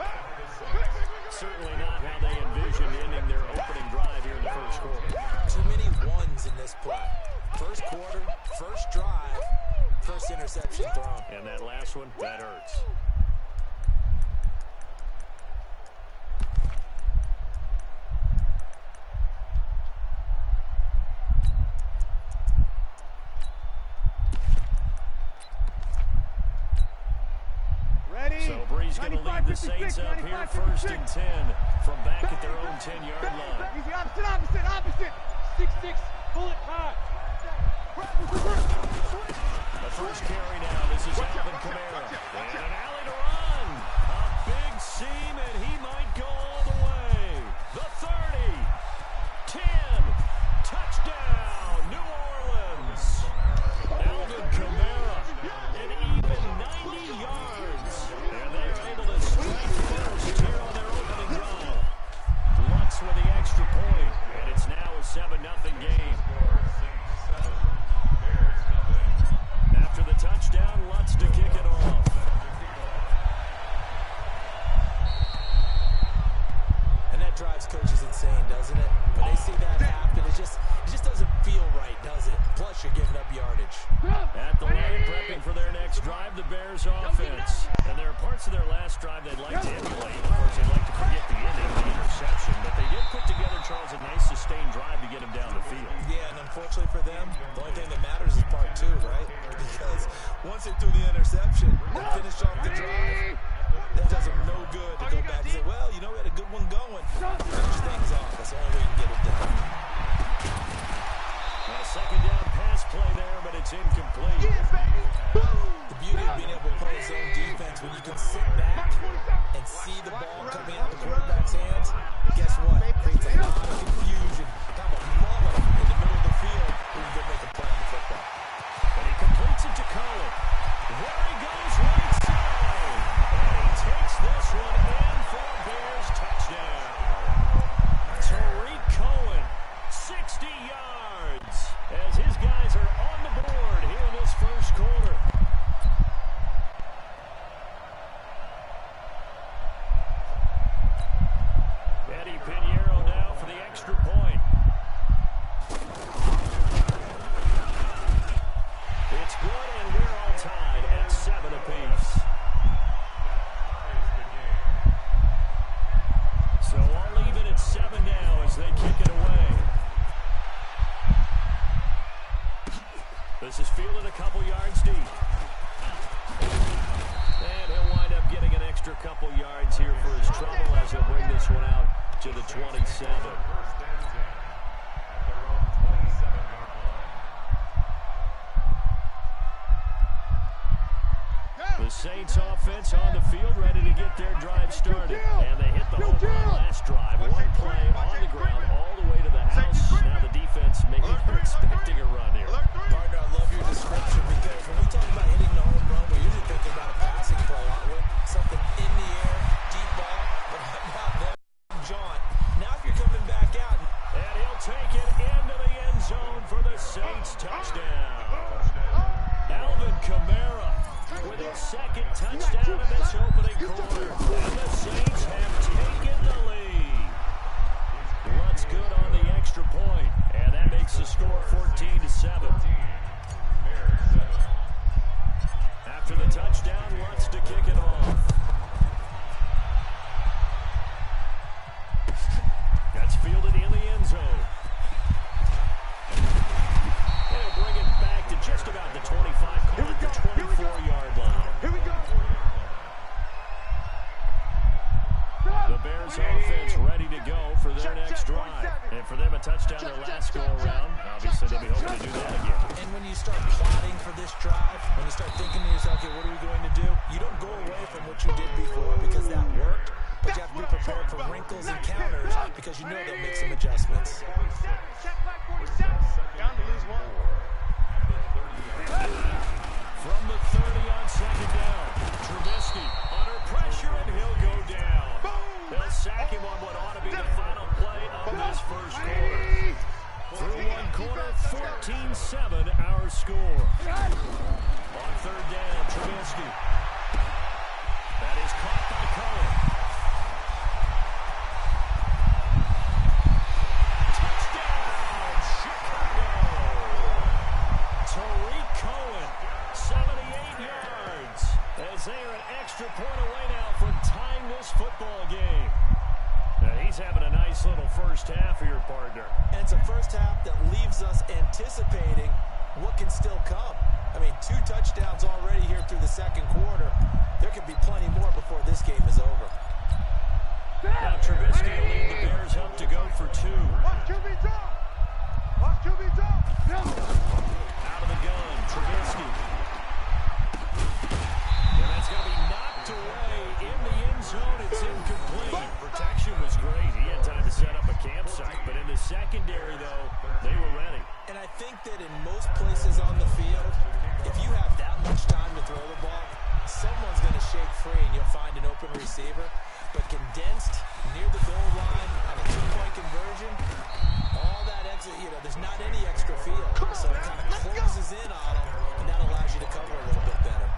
Certainly not how they envisioned ending their opening drive here in the first quarter. Too many ones in this play. First quarter, first drive, first interception thrown. And that last one, that hurts. So Bree's going to lead the Saints up here 1st and 10 from back at their own 10-yard line. Easy, opposite. 6-6, bullet time. The first carry now. This is Alvin Kamara. And an alley to run. A big seam, and he might go all the way. The 30. 10. Touchdown, New Orleans. Alvin Kamara. An even 90 yards. And they are able to strike first here on their opening drive. Lutz with the extra point. And it's now a 7-0 game. After the touchdown, Lutz to kick it off. And that drives coaches insane, doesn't it? When they see that happen, it just doesn't feel right, does it? Plus, you're giving up yardage. At the line, prepping for their next drive, the Bears offense. And there are parts of their last drive they'd like to emulate. Of course, they'd like to forget the ending, the interception. But they did put together, Charles, a nice sustained drive to get them down the field. Yeah, and unfortunately for them, the only thing that matters is part 2, right? Because once they threw the interception and finished off the drive, that does them no good to go back and say, well, you know, we had a good one going. Finish things off. That's the only way you can get it done. A second down pass play there, but it's incomplete. The beauty of being able to play zone defense when you can sit back and see the ball coming out the quarterback's hands, guess what? It creates a lot of confusion. Have a mullet in the middle of the field where you can make a play on the football. And he completes it to Cohen. There he goes right side. And he 7. First and 10 at their own 27-yard line. The Saints offense on the field, ready to get their drive started. And they hit the home run last drive. One play on the ground all the way to the house. Now the defense maybe they're expecting a run here. Partner, I love your description because when we talk about hitting the home run, we're usually thinking about a passing play, aren't we? Something in the air, deep ball, but how about that jaunt? Now if you're coming back out. And he'll take it into the end zone for the Saints touchdown. Alvin Kamara with his second touchdown in this opening quarter. And the Saints have taken the lead. Luntz good on the extra point, and that makes the score 14-7. After the touchdown, Luntz to kick it off. That's fielded in the end zone. And he'll bring it back to just about the 25, call it the 24-yard line. Here we go. The Bears offense ready to go for their next drive. And for them, a touchdown their last go-around. Obviously, they'll be hoping to do that again. And when you start plotting for this drive, when you start thinking to yourself, okay, what are we going to do? You don't go away from what you did before because that worked, but you have to be prepared for wrinkles and counters because you know they'll make some adjustments. Down to lose one. From the 30 on second down, Trubisky under pressure, and he'll go down. They'll sack him on what ought to be the final play of this first quarter. Through one quarter, 14-7 our score. On third down, Trubisky. That is caught by Cohen. Touchdown, Chicago! Tariq Cohen, 78 yards. As they are an extra point away now from tying this football game. He's having a nice little first half here, partner. And it's a first half that leaves us anticipating what can still come. I mean, 2 touchdowns already here through the second quarter. There could be plenty more before this game is over. Now Trubisky will lead the Bears up to go for 2. Watch QB drop. Watch QB drop. Out of the gun, Trubisky. And that's going to be knocked away in the end zone. It's incomplete. Protection was great. He had time to set up a campsite. But in the secondary, though, they were ready. And I think that in most places on the field, if you have that much time to throw the ball, someone's going to shake free and you'll find an open receiver. But condensed near the goal line on a 2-point conversion, all that exit, there's not any extra field. So it kind of closes in on them, and that allows you to cover a little bit better.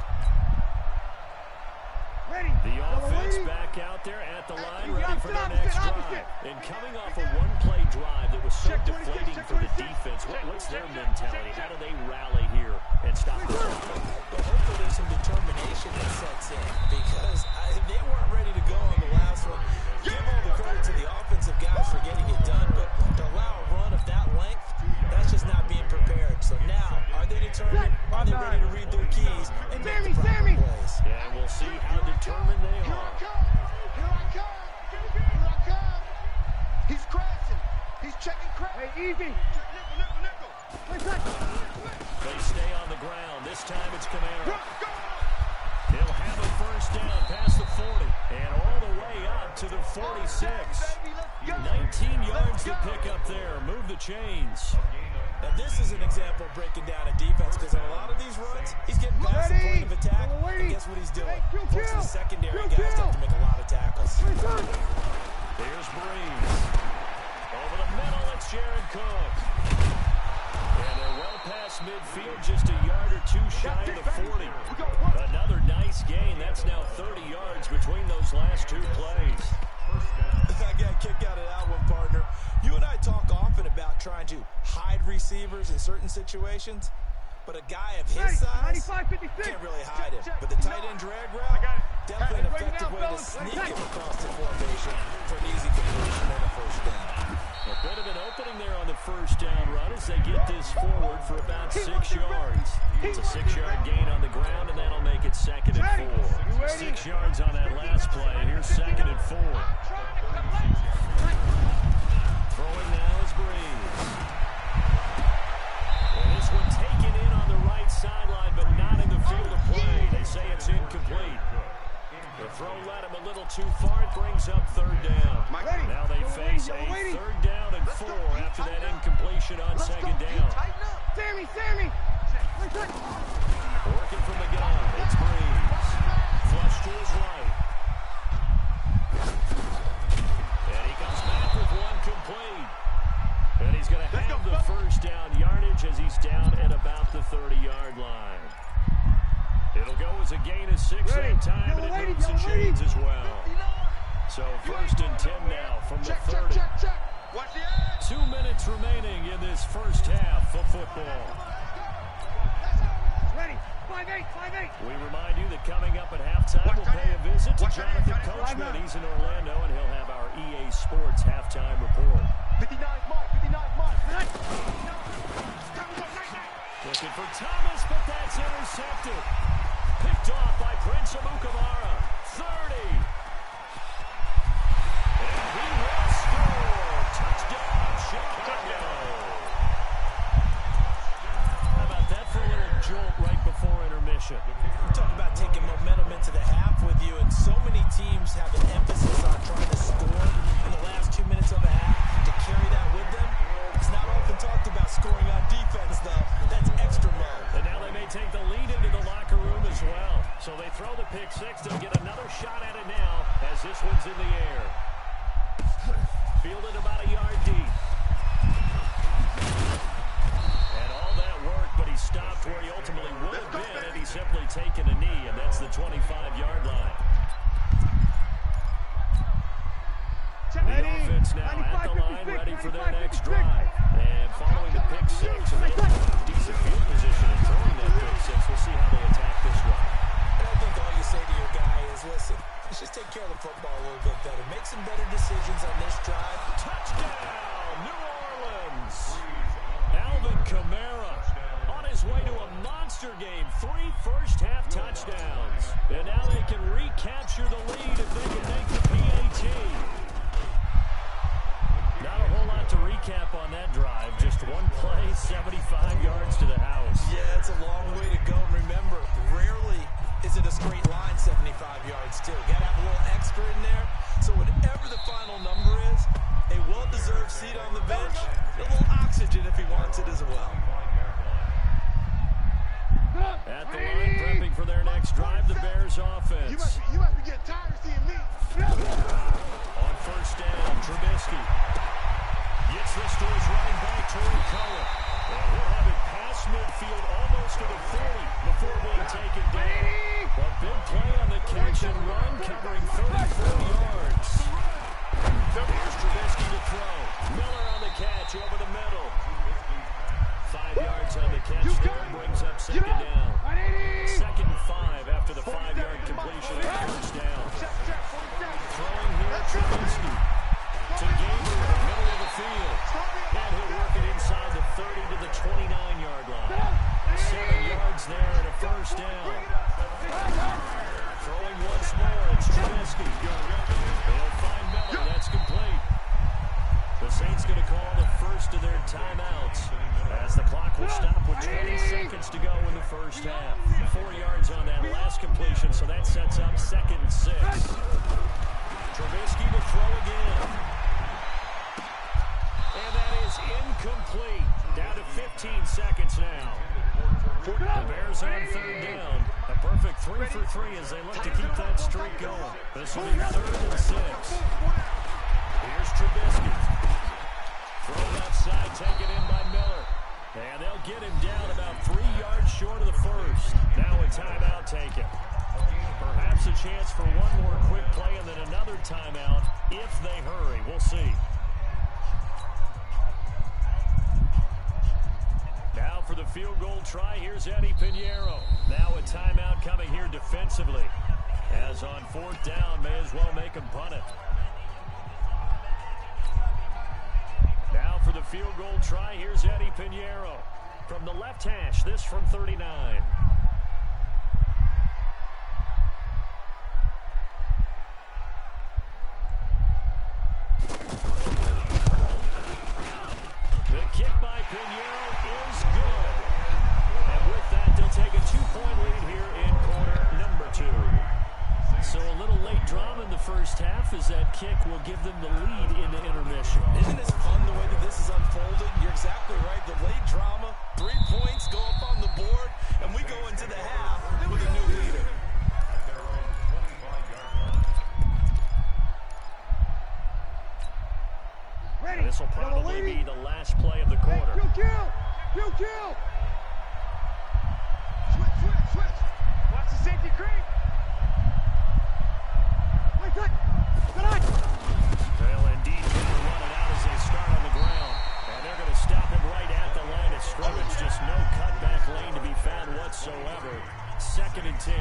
The offense back out there at the line, ready for their next drive. And coming off a one-play drive that was so deflating for the defense, what's their mentality? How do they rally here and stop this offense? Well, hopefully there's some determination that sets in because they weren't ready to go on the last one. Give all the credit to the offensive guys for getting it done, but to allow a run of that length, that's just not being prepared. So now, are they determined? Are they ready to read their keys and make the proper plays? Yeah, and we'll see how determined they Here I are. come. Here I come. Here I come. He's crashing. He's checking crash. Hey, easy. Nickel. They stay on the ground. This time it's Kamara. He'll have a first down past the 40 and all the way up to the 46. 19 yards to pick up there. Move the chains. Now this is an example of breaking down a defense because on a lot of these runs, he's getting past the point of attack, and guess what he's doing? Forcing the secondary guys to have to make a lot of tackles. Here's Breeze. Over the middle, it's Jared Cook. And they're well past midfield, just a yard or 2 shy of the 40. Another nice gain. That's now 30 yards between those last 2 plays. I got a kick out of that one, partner. You and I talk often about trying to hide receivers in certain situations, but a guy of his size can't really hide him. But the tight end drag route, definitely an effective way to sneak him across the formation for an easy conversion and a first down. A bit of an opening there on the first down run as they get this forward for about 6 yards. It's a 6-yard gain on the ground, and that'll make it 2nd and 4. 6 yards on that last play. Here's 2nd and 4. formation on second down. Sammy, Sammy! Working from the gun. It's Breeze. Flush to his right. And he comes back with one complete. And he's going to have the first down yardage as he's down at about the 30-yard line. It'll go as a gain of 6 that time, and it moves the chains as well. So first and 10 now from the 30. 2 minutes remaining in this first half of football. Ready, 5-8, 5-8. We remind you that coming up at halftime, we'll pay a visit to Jonathan Coachman. He's in Orlando, and he'll have our EA Sports halftime report. 59 mark. Looking for Thomas, but that's intercepted. Picked off by Prince Amukamara. 30. And he will score. Touchdown, Chicago. How about that for a little jolt right before intermission? We're talking about taking momentum into the half with you, and so many teams have an emphasis on trying to score in the last 2 minutes of the half. To carry that with them, it's not often talked about scoring on defense, though. That's extra mode. And now they may take the lead into the locker room as well. So they throw the pick six. They'll get another shot at it now as this one's in the air. Fielded about a yard deep. And all that work, but he stopped where he ultimately would have been, and he's simply taken a knee, and that's the 25-yard line. The offense now at the line, ready for their next drive. And following the pick six, and they have decent field position and throwing that pick six. We'll see how they attack this drive. And I think all you say to your guy is, listen, let's just take care of the football a little bit better. Make some better decisions on this drive. Touchdown, New Orleans. Alvin Kamara on his way to a monster game. 3 first-half touchdowns. And now they can recapture the lead if they can make the PAT. Not a whole lot to recap on that drive. Just one play, 75 yards to the house. Yeah, it's a long way to go. And remember, rarely is it a straight line 75 yards, too. Got to have a little extra in there. So whatever the final number is, a well-deserved seat on the bench, a little oxygen if he wants it as well. At the line, prepping for their next drive, the Bears offense. You must be getting tired of seeing me. On first down, Trubisky gets this to his running back, Torrey Cullen. And he'll have it past midfield almost to the 40 before being taken down. A big play on the catch and run, covering 34 yards. Here's Trubisky to throw. Miller on the catch over the middle. 5 yards on the catch there, brings up second down. 2nd and 5 after the 5-yard completion and first down. Throwing here, Trubisky to Gamer in the middle of the field. And he'll work it inside the 30 to the 29-yard line. 7 yards there and a first down. Throwing once more, it's Trubisky. They'll find Miller, that's complete. The Saints going to call the first of their timeouts as the clock will stop with 20 seconds to go in the first half. 4 yards on that last completion, so that sets up 2nd and 6. Trubisky to throw again. And that is incomplete. Down to 15 seconds now. The Bears on 3rd down. A perfect 3 for 3 as they look to keep that streak going. This will be 3rd and 6. Here's Trubisky. Thrown outside, taken in by Miller. And they'll get him down about 3 yards short of the first. Now a timeout taken. Perhaps a chance for one more quick play and then another timeout if they hurry. We'll see. Now for the field goal try, here's Eddie Pinheiro. Now a timeout coming here defensively. As on 4th down, may as well make him punt it. Now for the field goal try, here's Eddie Pinheiro. From the left hash, this from 39. The kick by Pinheiro is good. And with that, they'll take a 2-point lead here in quarter number 2. So a little late drama in the first half as that kick will give them the lead into intermission. Isn't this fun the way that this is unfolding? You're exactly probably be the last play of the quarter. Kill! Switch! Watch the safety creep! They'll indeed try to run it out as they start on the ground. And they're going to stop him right at the line of scrimmage. Just no cutback lane to be found whatsoever. 2nd and 10.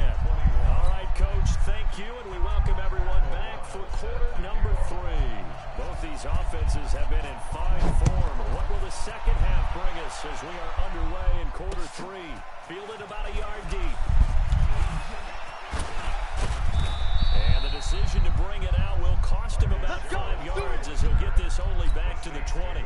All right, Coach, thank you, and we welcome everyone back for quarter number 3. Both these offenses have been in fine form. What will the second half bring us as we are underway in quarter 3? Fielded about a yard deep. And the decision to bring it out will cost him about 5 yards as he'll get this only back to the 20.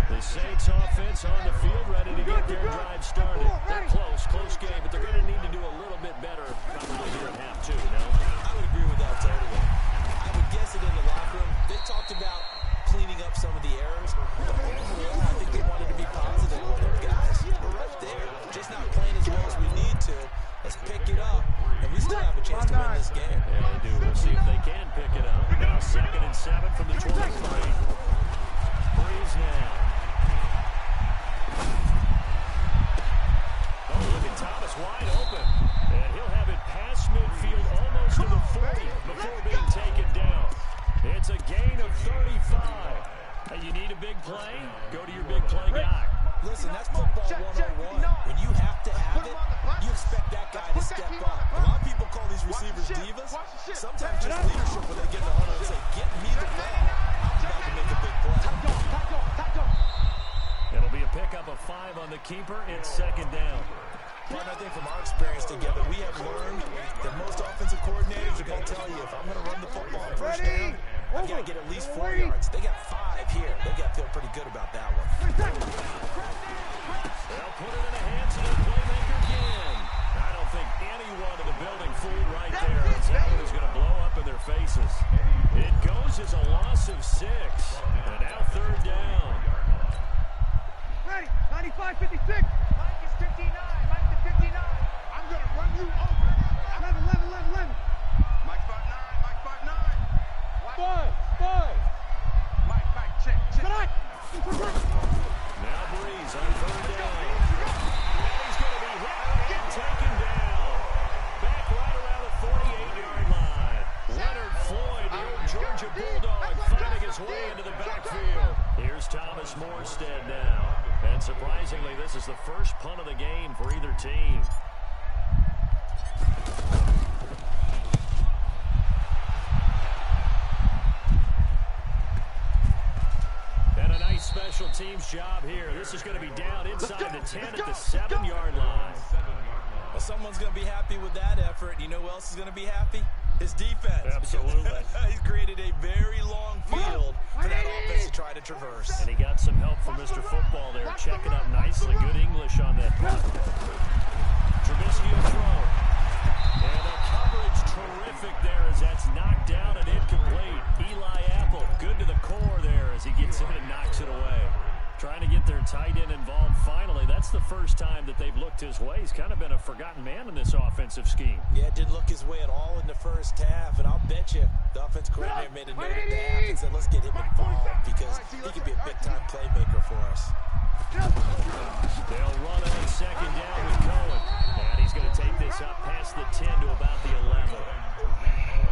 The Saints offense on the field ready to get their drive started. They're close game, but they're going to need to do a little bit better probably here in half 2, no? I would agree with that totally. I would guess it in the locker room. They talked about cleaning up some of the errors. Overall, I think they wanted to be positive with it. Guys, we're right there. Just not playing as well as we need to. Let's pick it up, and we still have a chance to win this game. Yeah, they do. We'll see if they can pick it up. Now 2nd and 7 from the 23. Breeze now. Oh, look at Thomas wide open. And he'll have it past midfield almost to the 40 before being taken down. It's a gain of 35. Hey, you need a big play? Go to your big play guy. Listen, that's football 101. When you have to have it, you expect that guy to step up. A lot of people call these receivers divas. Sometimes just leadership when they get in the huddle and say, get me the ball. I'm about to make a big play. It'll be a pickup of 5 on the keeper. It's 2nd down. And I think from our experience together, we have learned that most offensive coordinators are going to tell you, if I'm going to run the football on 1st down, I've got to get at least 4 yards. They got 5 here. They got to feel pretty good about that one. They'll put it in the hands of the playmaker again. I don't think anyone in the building fooled right there. That one is going to blow up in their faces. It goes as a loss of 6. And now 3rd down. Ready, 95-56. Mike is 59. Mike to 59. I'm going to run you over. 11. Mike 5'9", Mike 5'9". 5. Mike, check. Now Breeze on 3rd down. And he's going to be hit and taken down. Back right around the 48-yard line. Leonard Floyd, the old Georgia Bulldog, finding his way into the backfield. Here's Thomas Morstead now. And surprisingly, this is the first punt of the game for either team. And a nice special teams job here. This is going to be down inside the 10 at the 7-yard line. Well, someone's going to be happy with that effort. You know who else is going to be happy? His defense. Absolutely. He's created a very long field for that offense to try to traverse. And he got some help from Mr. Football there, checking up nicely. Good English on that punt. Trubisky will throw. And the coverage terrific there as that's knocked down and incomplete. Eli Apple, good to the core there as he gets in and knocks it away. Trying to get their tight end involved finally. That's the first time that they've looked his way. He's kind of been a forgotten man in this offensive scheme. Yeah, it didn't look his way at all in the first half. And I'll bet you the offense coordinator made a note at the half and said, let's get him involved because he could be a big-time playmaker for us. They'll run it on 2nd down with Cohen. And he's going to take this up past the 10 to about the 11.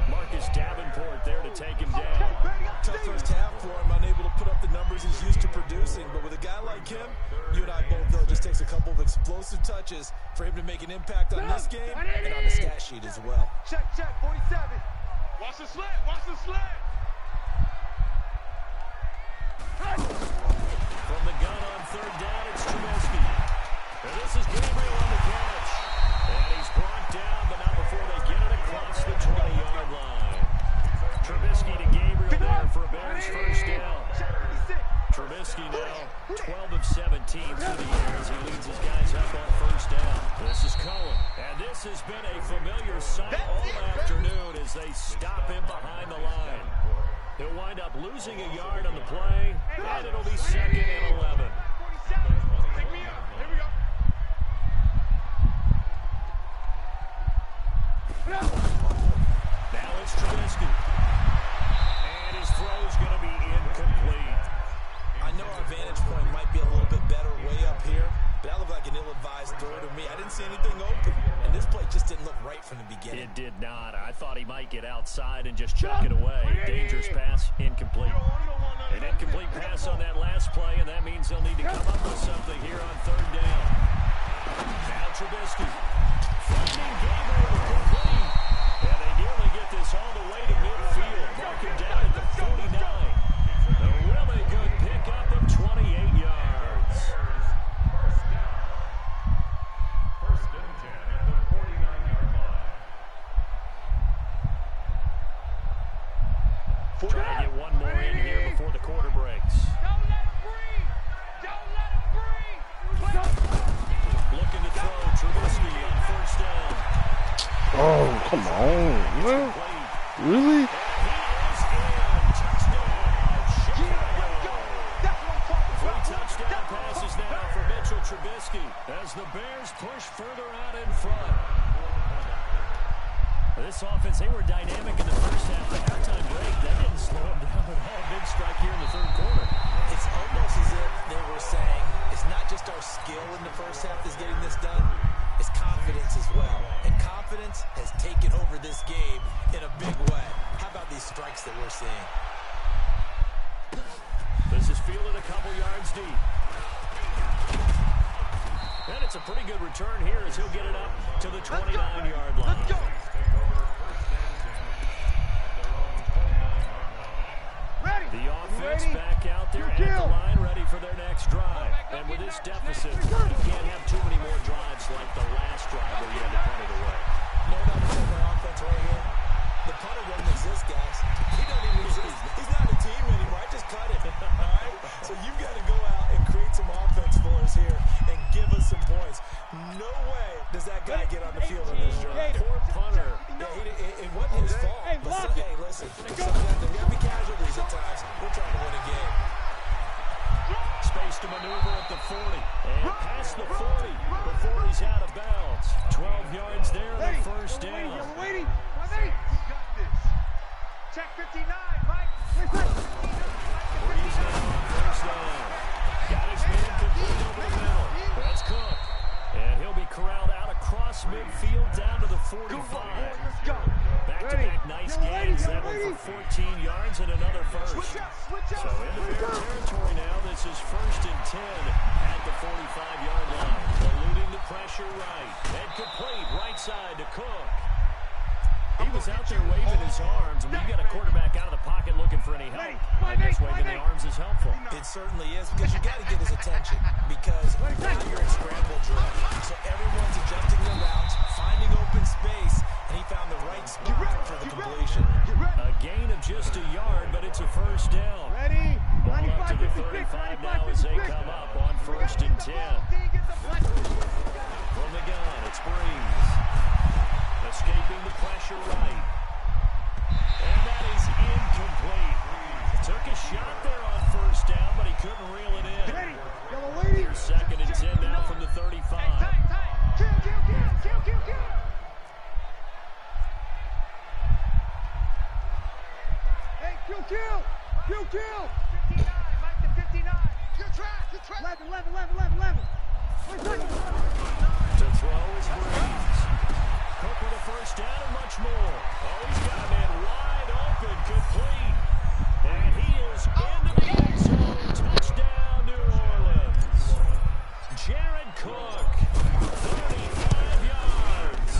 Marcus Davenport there to take him down. Tough first half for him, unable to put up the numbers he's used to producing. But with a guy like him, you and I both know it just takes a couple of explosive touches for him to make an impact on this game and on the stat sheet as well. Check, 47. Watch the slant. From the gun on 3rd down, it's Trubisky. And this is Gabriel on the catch. And he's brought down, but not before they get it across the 20-yard line. Trubisky to Gabriel there for a Bears 1st down. Trubisky now 12 of 17 through the air as he leads his guys up on 1st down. This is Cohen. And this has been a familiar sight all afternoon as they stop him behind the line. He'll wind up losing a yard on the play, and it'll be 2nd and 11. Pick me up. Here we go. Now it's Trubisky. And his throw's going to be incomplete. I know way up here, but that looked like an ill-advised throw to me. I didn't see anything open, and this play just didn't look right from the beginning. It did not. I thought he might get outside and just chuck it away. Dangerous pass, incomplete. An incomplete pass on that last play, and that means they'll need to come up with something here on third down. Now Trubisky. Finding Gabriel complete. And they nearly get this all the way to midfield. Marking down at the 49. A really good pickup of 28 yards. First and 10 at the 49-yard line. Try to get one more in here before the quarter breaks. Don't let him breathe. Don't let him breathe. Looking to throw Trubisky on first down. Oh, come on. Man. Really? And he is in. Touchdown, Chicago. Three touchdown passes now for Mitchell Trubisky as the Bears push further out in front. This offense, they were dynamic in the first half. The halftime break, that didn't slow them down at all. Big strike here in the third quarter. It's almost as if they were saying, it's not just our skill in the first half that's getting this done, it's confidence as well. And confidence has taken over this game in a big way. How about these strikes that we're seeing? This is fielded a couple yards deep. And it's a pretty good return here as he'll get it up to the 29-yard line. Let's go. Ready. The offense back out there at the line, ready for their next drive. And with this deficit, you can't have too many more drives like the last drive where you had to punt it away. No doubt about their offense right here. The punter doesn't exist, guys. He doesn't even exist. He's not a team anymore. I just cut it. All right? So you've got to go out and create some offense for us here and give us some points. No way does that guy get on the field on this drive. Poor punter. Yeah, it wasn't his fault. But hey, listen, there got to be casualties at times. We're trying to win a game. Space to maneuver at the 40. And past the 40 before he's out of bounds. 12 yards there on the first down. We're waiting. Ready. Check 59, Mike. Breeze now on first down. Got his man complete over the middle. That's Cook. And he'll be corralled out across midfield down to the 45. Back-to-back nice gains. That one for 14 yards and another first. So into Bear territory now. This is first and 10 at the 45-yard line. Eluding the pressure right. And complete right side to Cook. He was out there waving his arms, and when you got a quarterback out of the pocket looking for any help, I guess waving the arms is helpful. It certainly is, because you got to get his attention, because now you're in scramble drill. So everyone's adjusting their routes, finding open space, and he found the right spot for the completion. A gain of just a yard, but it's a first down. Ready. Ball up to the 35 now as they come up on first and 10. From the gun, it's Breeze. Escaping the pressure right. And that is incomplete. Took a shot there on first down, but he couldn't reel it in. Here's second and 10 now from the 35. Kill. Hey, kill. 59, Mike to 59. Good track. 11. To throw is Breeze. Cook with a first down and much more. Oh, he's got a man wide open, complete. And he is into the end zone. Touchdown, New Orleans. Jared Cook, 35 yards.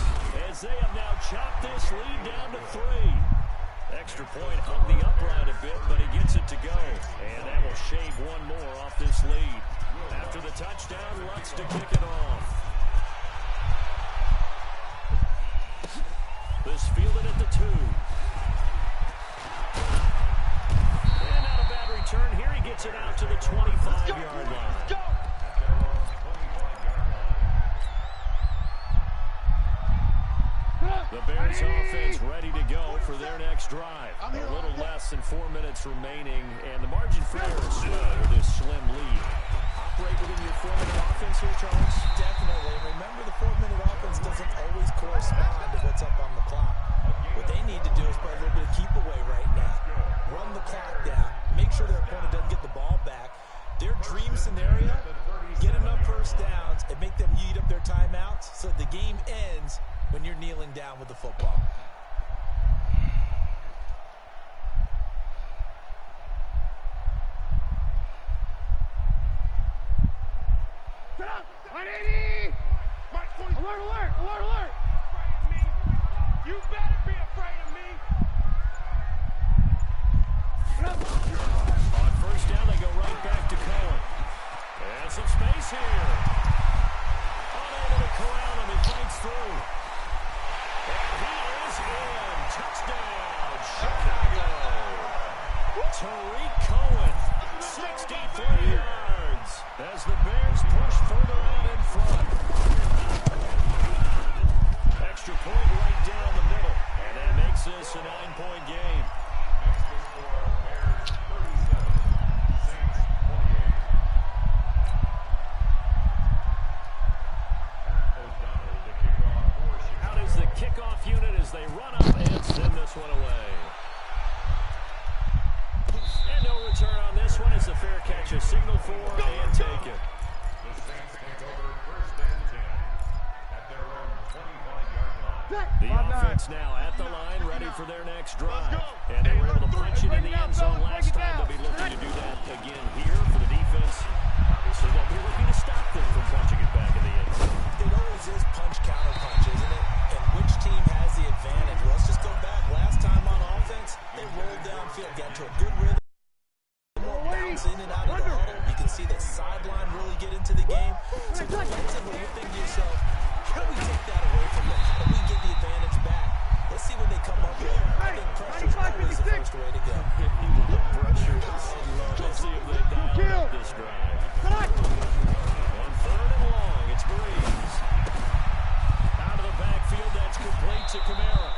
As they have now chopped this lead down to 3. Extra point hung the upright a bit, but he gets it to go. And that will shave one more off this lead. After the touchdown, Lutz to kick it off. This fielded at the 2. And not a bad return here. He gets it out to the 25-yard line. The Bears offense ready to go for their next drive. A little less than 4 minutes remaining, and the margin for error is small with this slim lead. Operate within your 4-minute offense here, Charles? Definitely. Remember, the 4-minute offense doesn't always correspond to what's up on the clock. What they need to do is play a little bit of keep away right now. Run the clock down. Make sure their opponent doesn't get the ball back. Their dream scenario Get enough first downs and make them eat up their timeouts so the game ends when you're kneeling down with the football. Alert, alert, alert, alert! You better be afraid of me! On first down, they go right back to Cohen. And some space here. Unable to corral him. He fights through. And he is in. Touchdown, Chicago. Tariq Cohen, 63 yards. As the Bears push further out in front. Extra point right down the middle. And that makes this a 9-point game. Out is the kickoff unit as they run up and send this one away. And no return on this one as the fair catch is signaled for and taken. The Saints take over first and 10 at their own 25-yard line. The offense now at the line, ready for their next drive. And they were able to punch it in the end zone last time. They'll be looking to do that again here for the defense. Obviously, they'll be looking to stop them from punching it back in the end zone. It always is punch, counter punch, isn't it? And which team has the advantage? Well, let's just go back. Last time on offense, they rolled downfield, got to a good rhythm. Bounce in and out of the huddle. You can see the sideline really get into the game. So defensively, you're thinking to yourself, how do we take that away from them? How do we get the advantage back? Let's see what they come up with. I think pressure is always the first way to go. The pressure is so low. Let's see if they dial up this drive. On third and long, it's Breeze. Out of the backfield, that's complete to Kamara.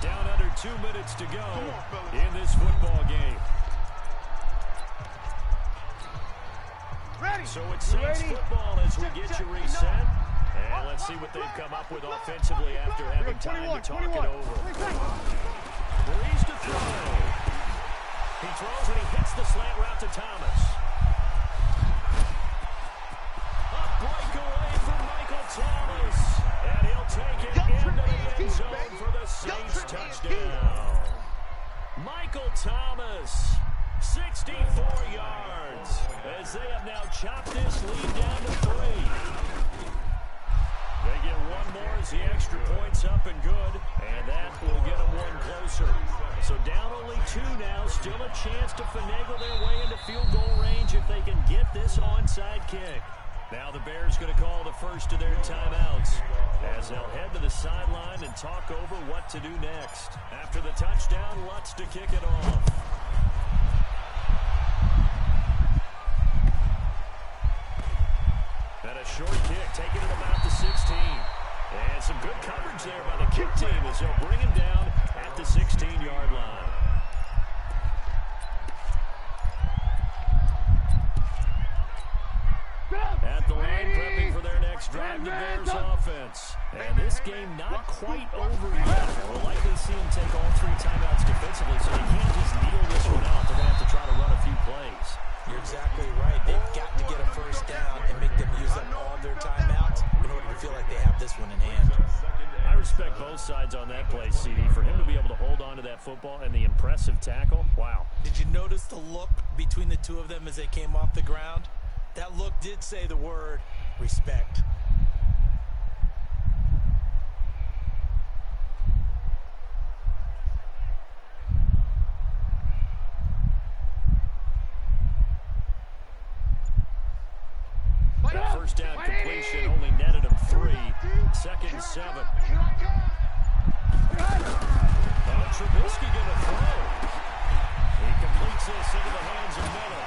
Down under 2 minutes to go in this football game. Ready. So it's Saints football as we get you reset. And let's see what they've come up with offensively after having time to talk it over. Breeze to throw. He throws and he hits the slant route to Thomas. A breakaway for Michael Thomas. And he'll take it into the end zone for the Saints touchdown. Michael Thomas. 64 yards as they have now chopped this lead down to 3. They get one more as the extra point's up and good, and that will get them one closer. So down only 2 now, still a chance to finagle their way into field goal range if they can get this onside kick. Now the Bears going to call the first of their timeouts as they'll head to the sideline and talk over what to do next. After the touchdown, Lutz to kick it off. And a short kick, taking it about the 16. And some good coverage there by the kick team as they'll bring him down at the 16-yard line. At the line, prepping for their next drive, the Bears offense. And this game not quite over yet. We'll likely see them take all 3 timeouts defensively, so they can't just kneel this one out. They're going to have to try to run a few plays. You're exactly right. They've got to get a first down and make them use up all their timeouts in order to feel like they have this one in hand. I respect both sides on that play, CD. For him to be able to hold on to that football and the impressive tackle, wow. Did you notice the look between the two of them as they came off the ground? That look did say the word respect. First down completion, only netted him 3. Second and 7. Trubisky going to throw. He completes this into the hands of Miller.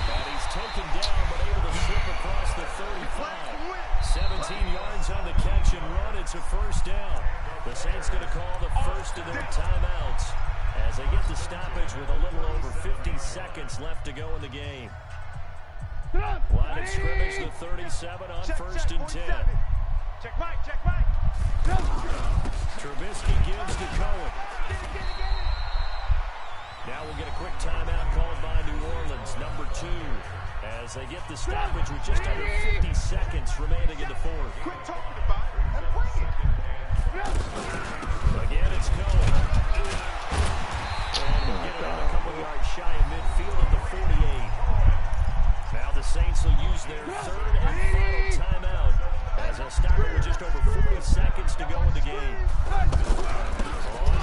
And he's taken down, but able to slip across the 35. 17 yards on the catch and run. It's a first down. The Saints going to call the first of their timeouts as they get the stoppage with a little over 50 seconds left to go in the game. Line of scrimmage, the 37 on first and 10. Check Mike, check Mike. Trubisky gives to Cohen. Now we'll get a quick timeout called by New Orleans, number 2, as as they get the stoppage with just under 50 seconds remaining in the fourth. Quit talking about it and bring it. Again, it's Cohen. And we'll get it on a couple yards shy of midfield at the 48. Now the Saints will use their third and final timeout as they'll stop it with just over 40 seconds to go in the game. On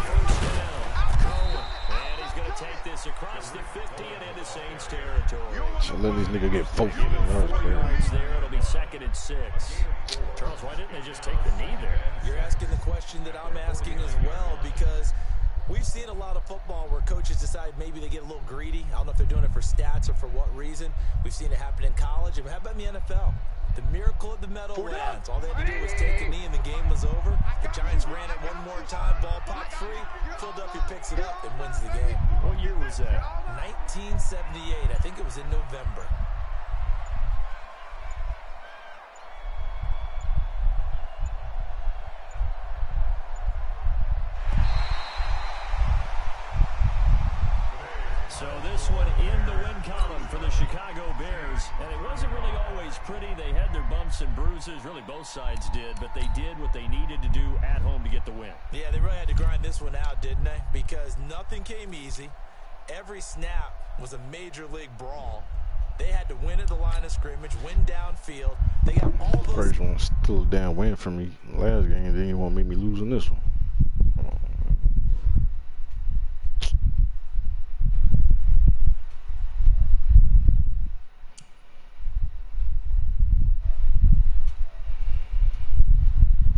first down, Cohen. And he's going to take this across the 50 and into Saints territory. So let this nigga get 4 Give him 4 yards there. It'll be 2nd and 6. Charles, why didn't they just take the knee there? You're asking the question that I'm asking as well, because we've seen a lot of football where coaches decide maybe they get a little greedy. I don't know if they're doing it for stats or for what reason. We've seen it happen in college. And how about in the NFL? The miracle of the Meadowlands. All they had to do was take a knee and the game was over. The Giants ran it one more time. Ball popped free. Philadelphia picks it up and wins the game. What year was that? 1978. I think it was in November. So this one in the win column for the Chicago Bears. And it wasn't really always pretty. They had their bumps and bruises. Really, both sides did. But they did what they needed to do at home to get the win. Yeah, they really had to grind this one out, didn't they? Because nothing came easy. Every snap was a major league brawl. They had to win at the line of scrimmage, win downfield. They got all those. First one still a damn win for me last game. They didn't want to make me lose in this one.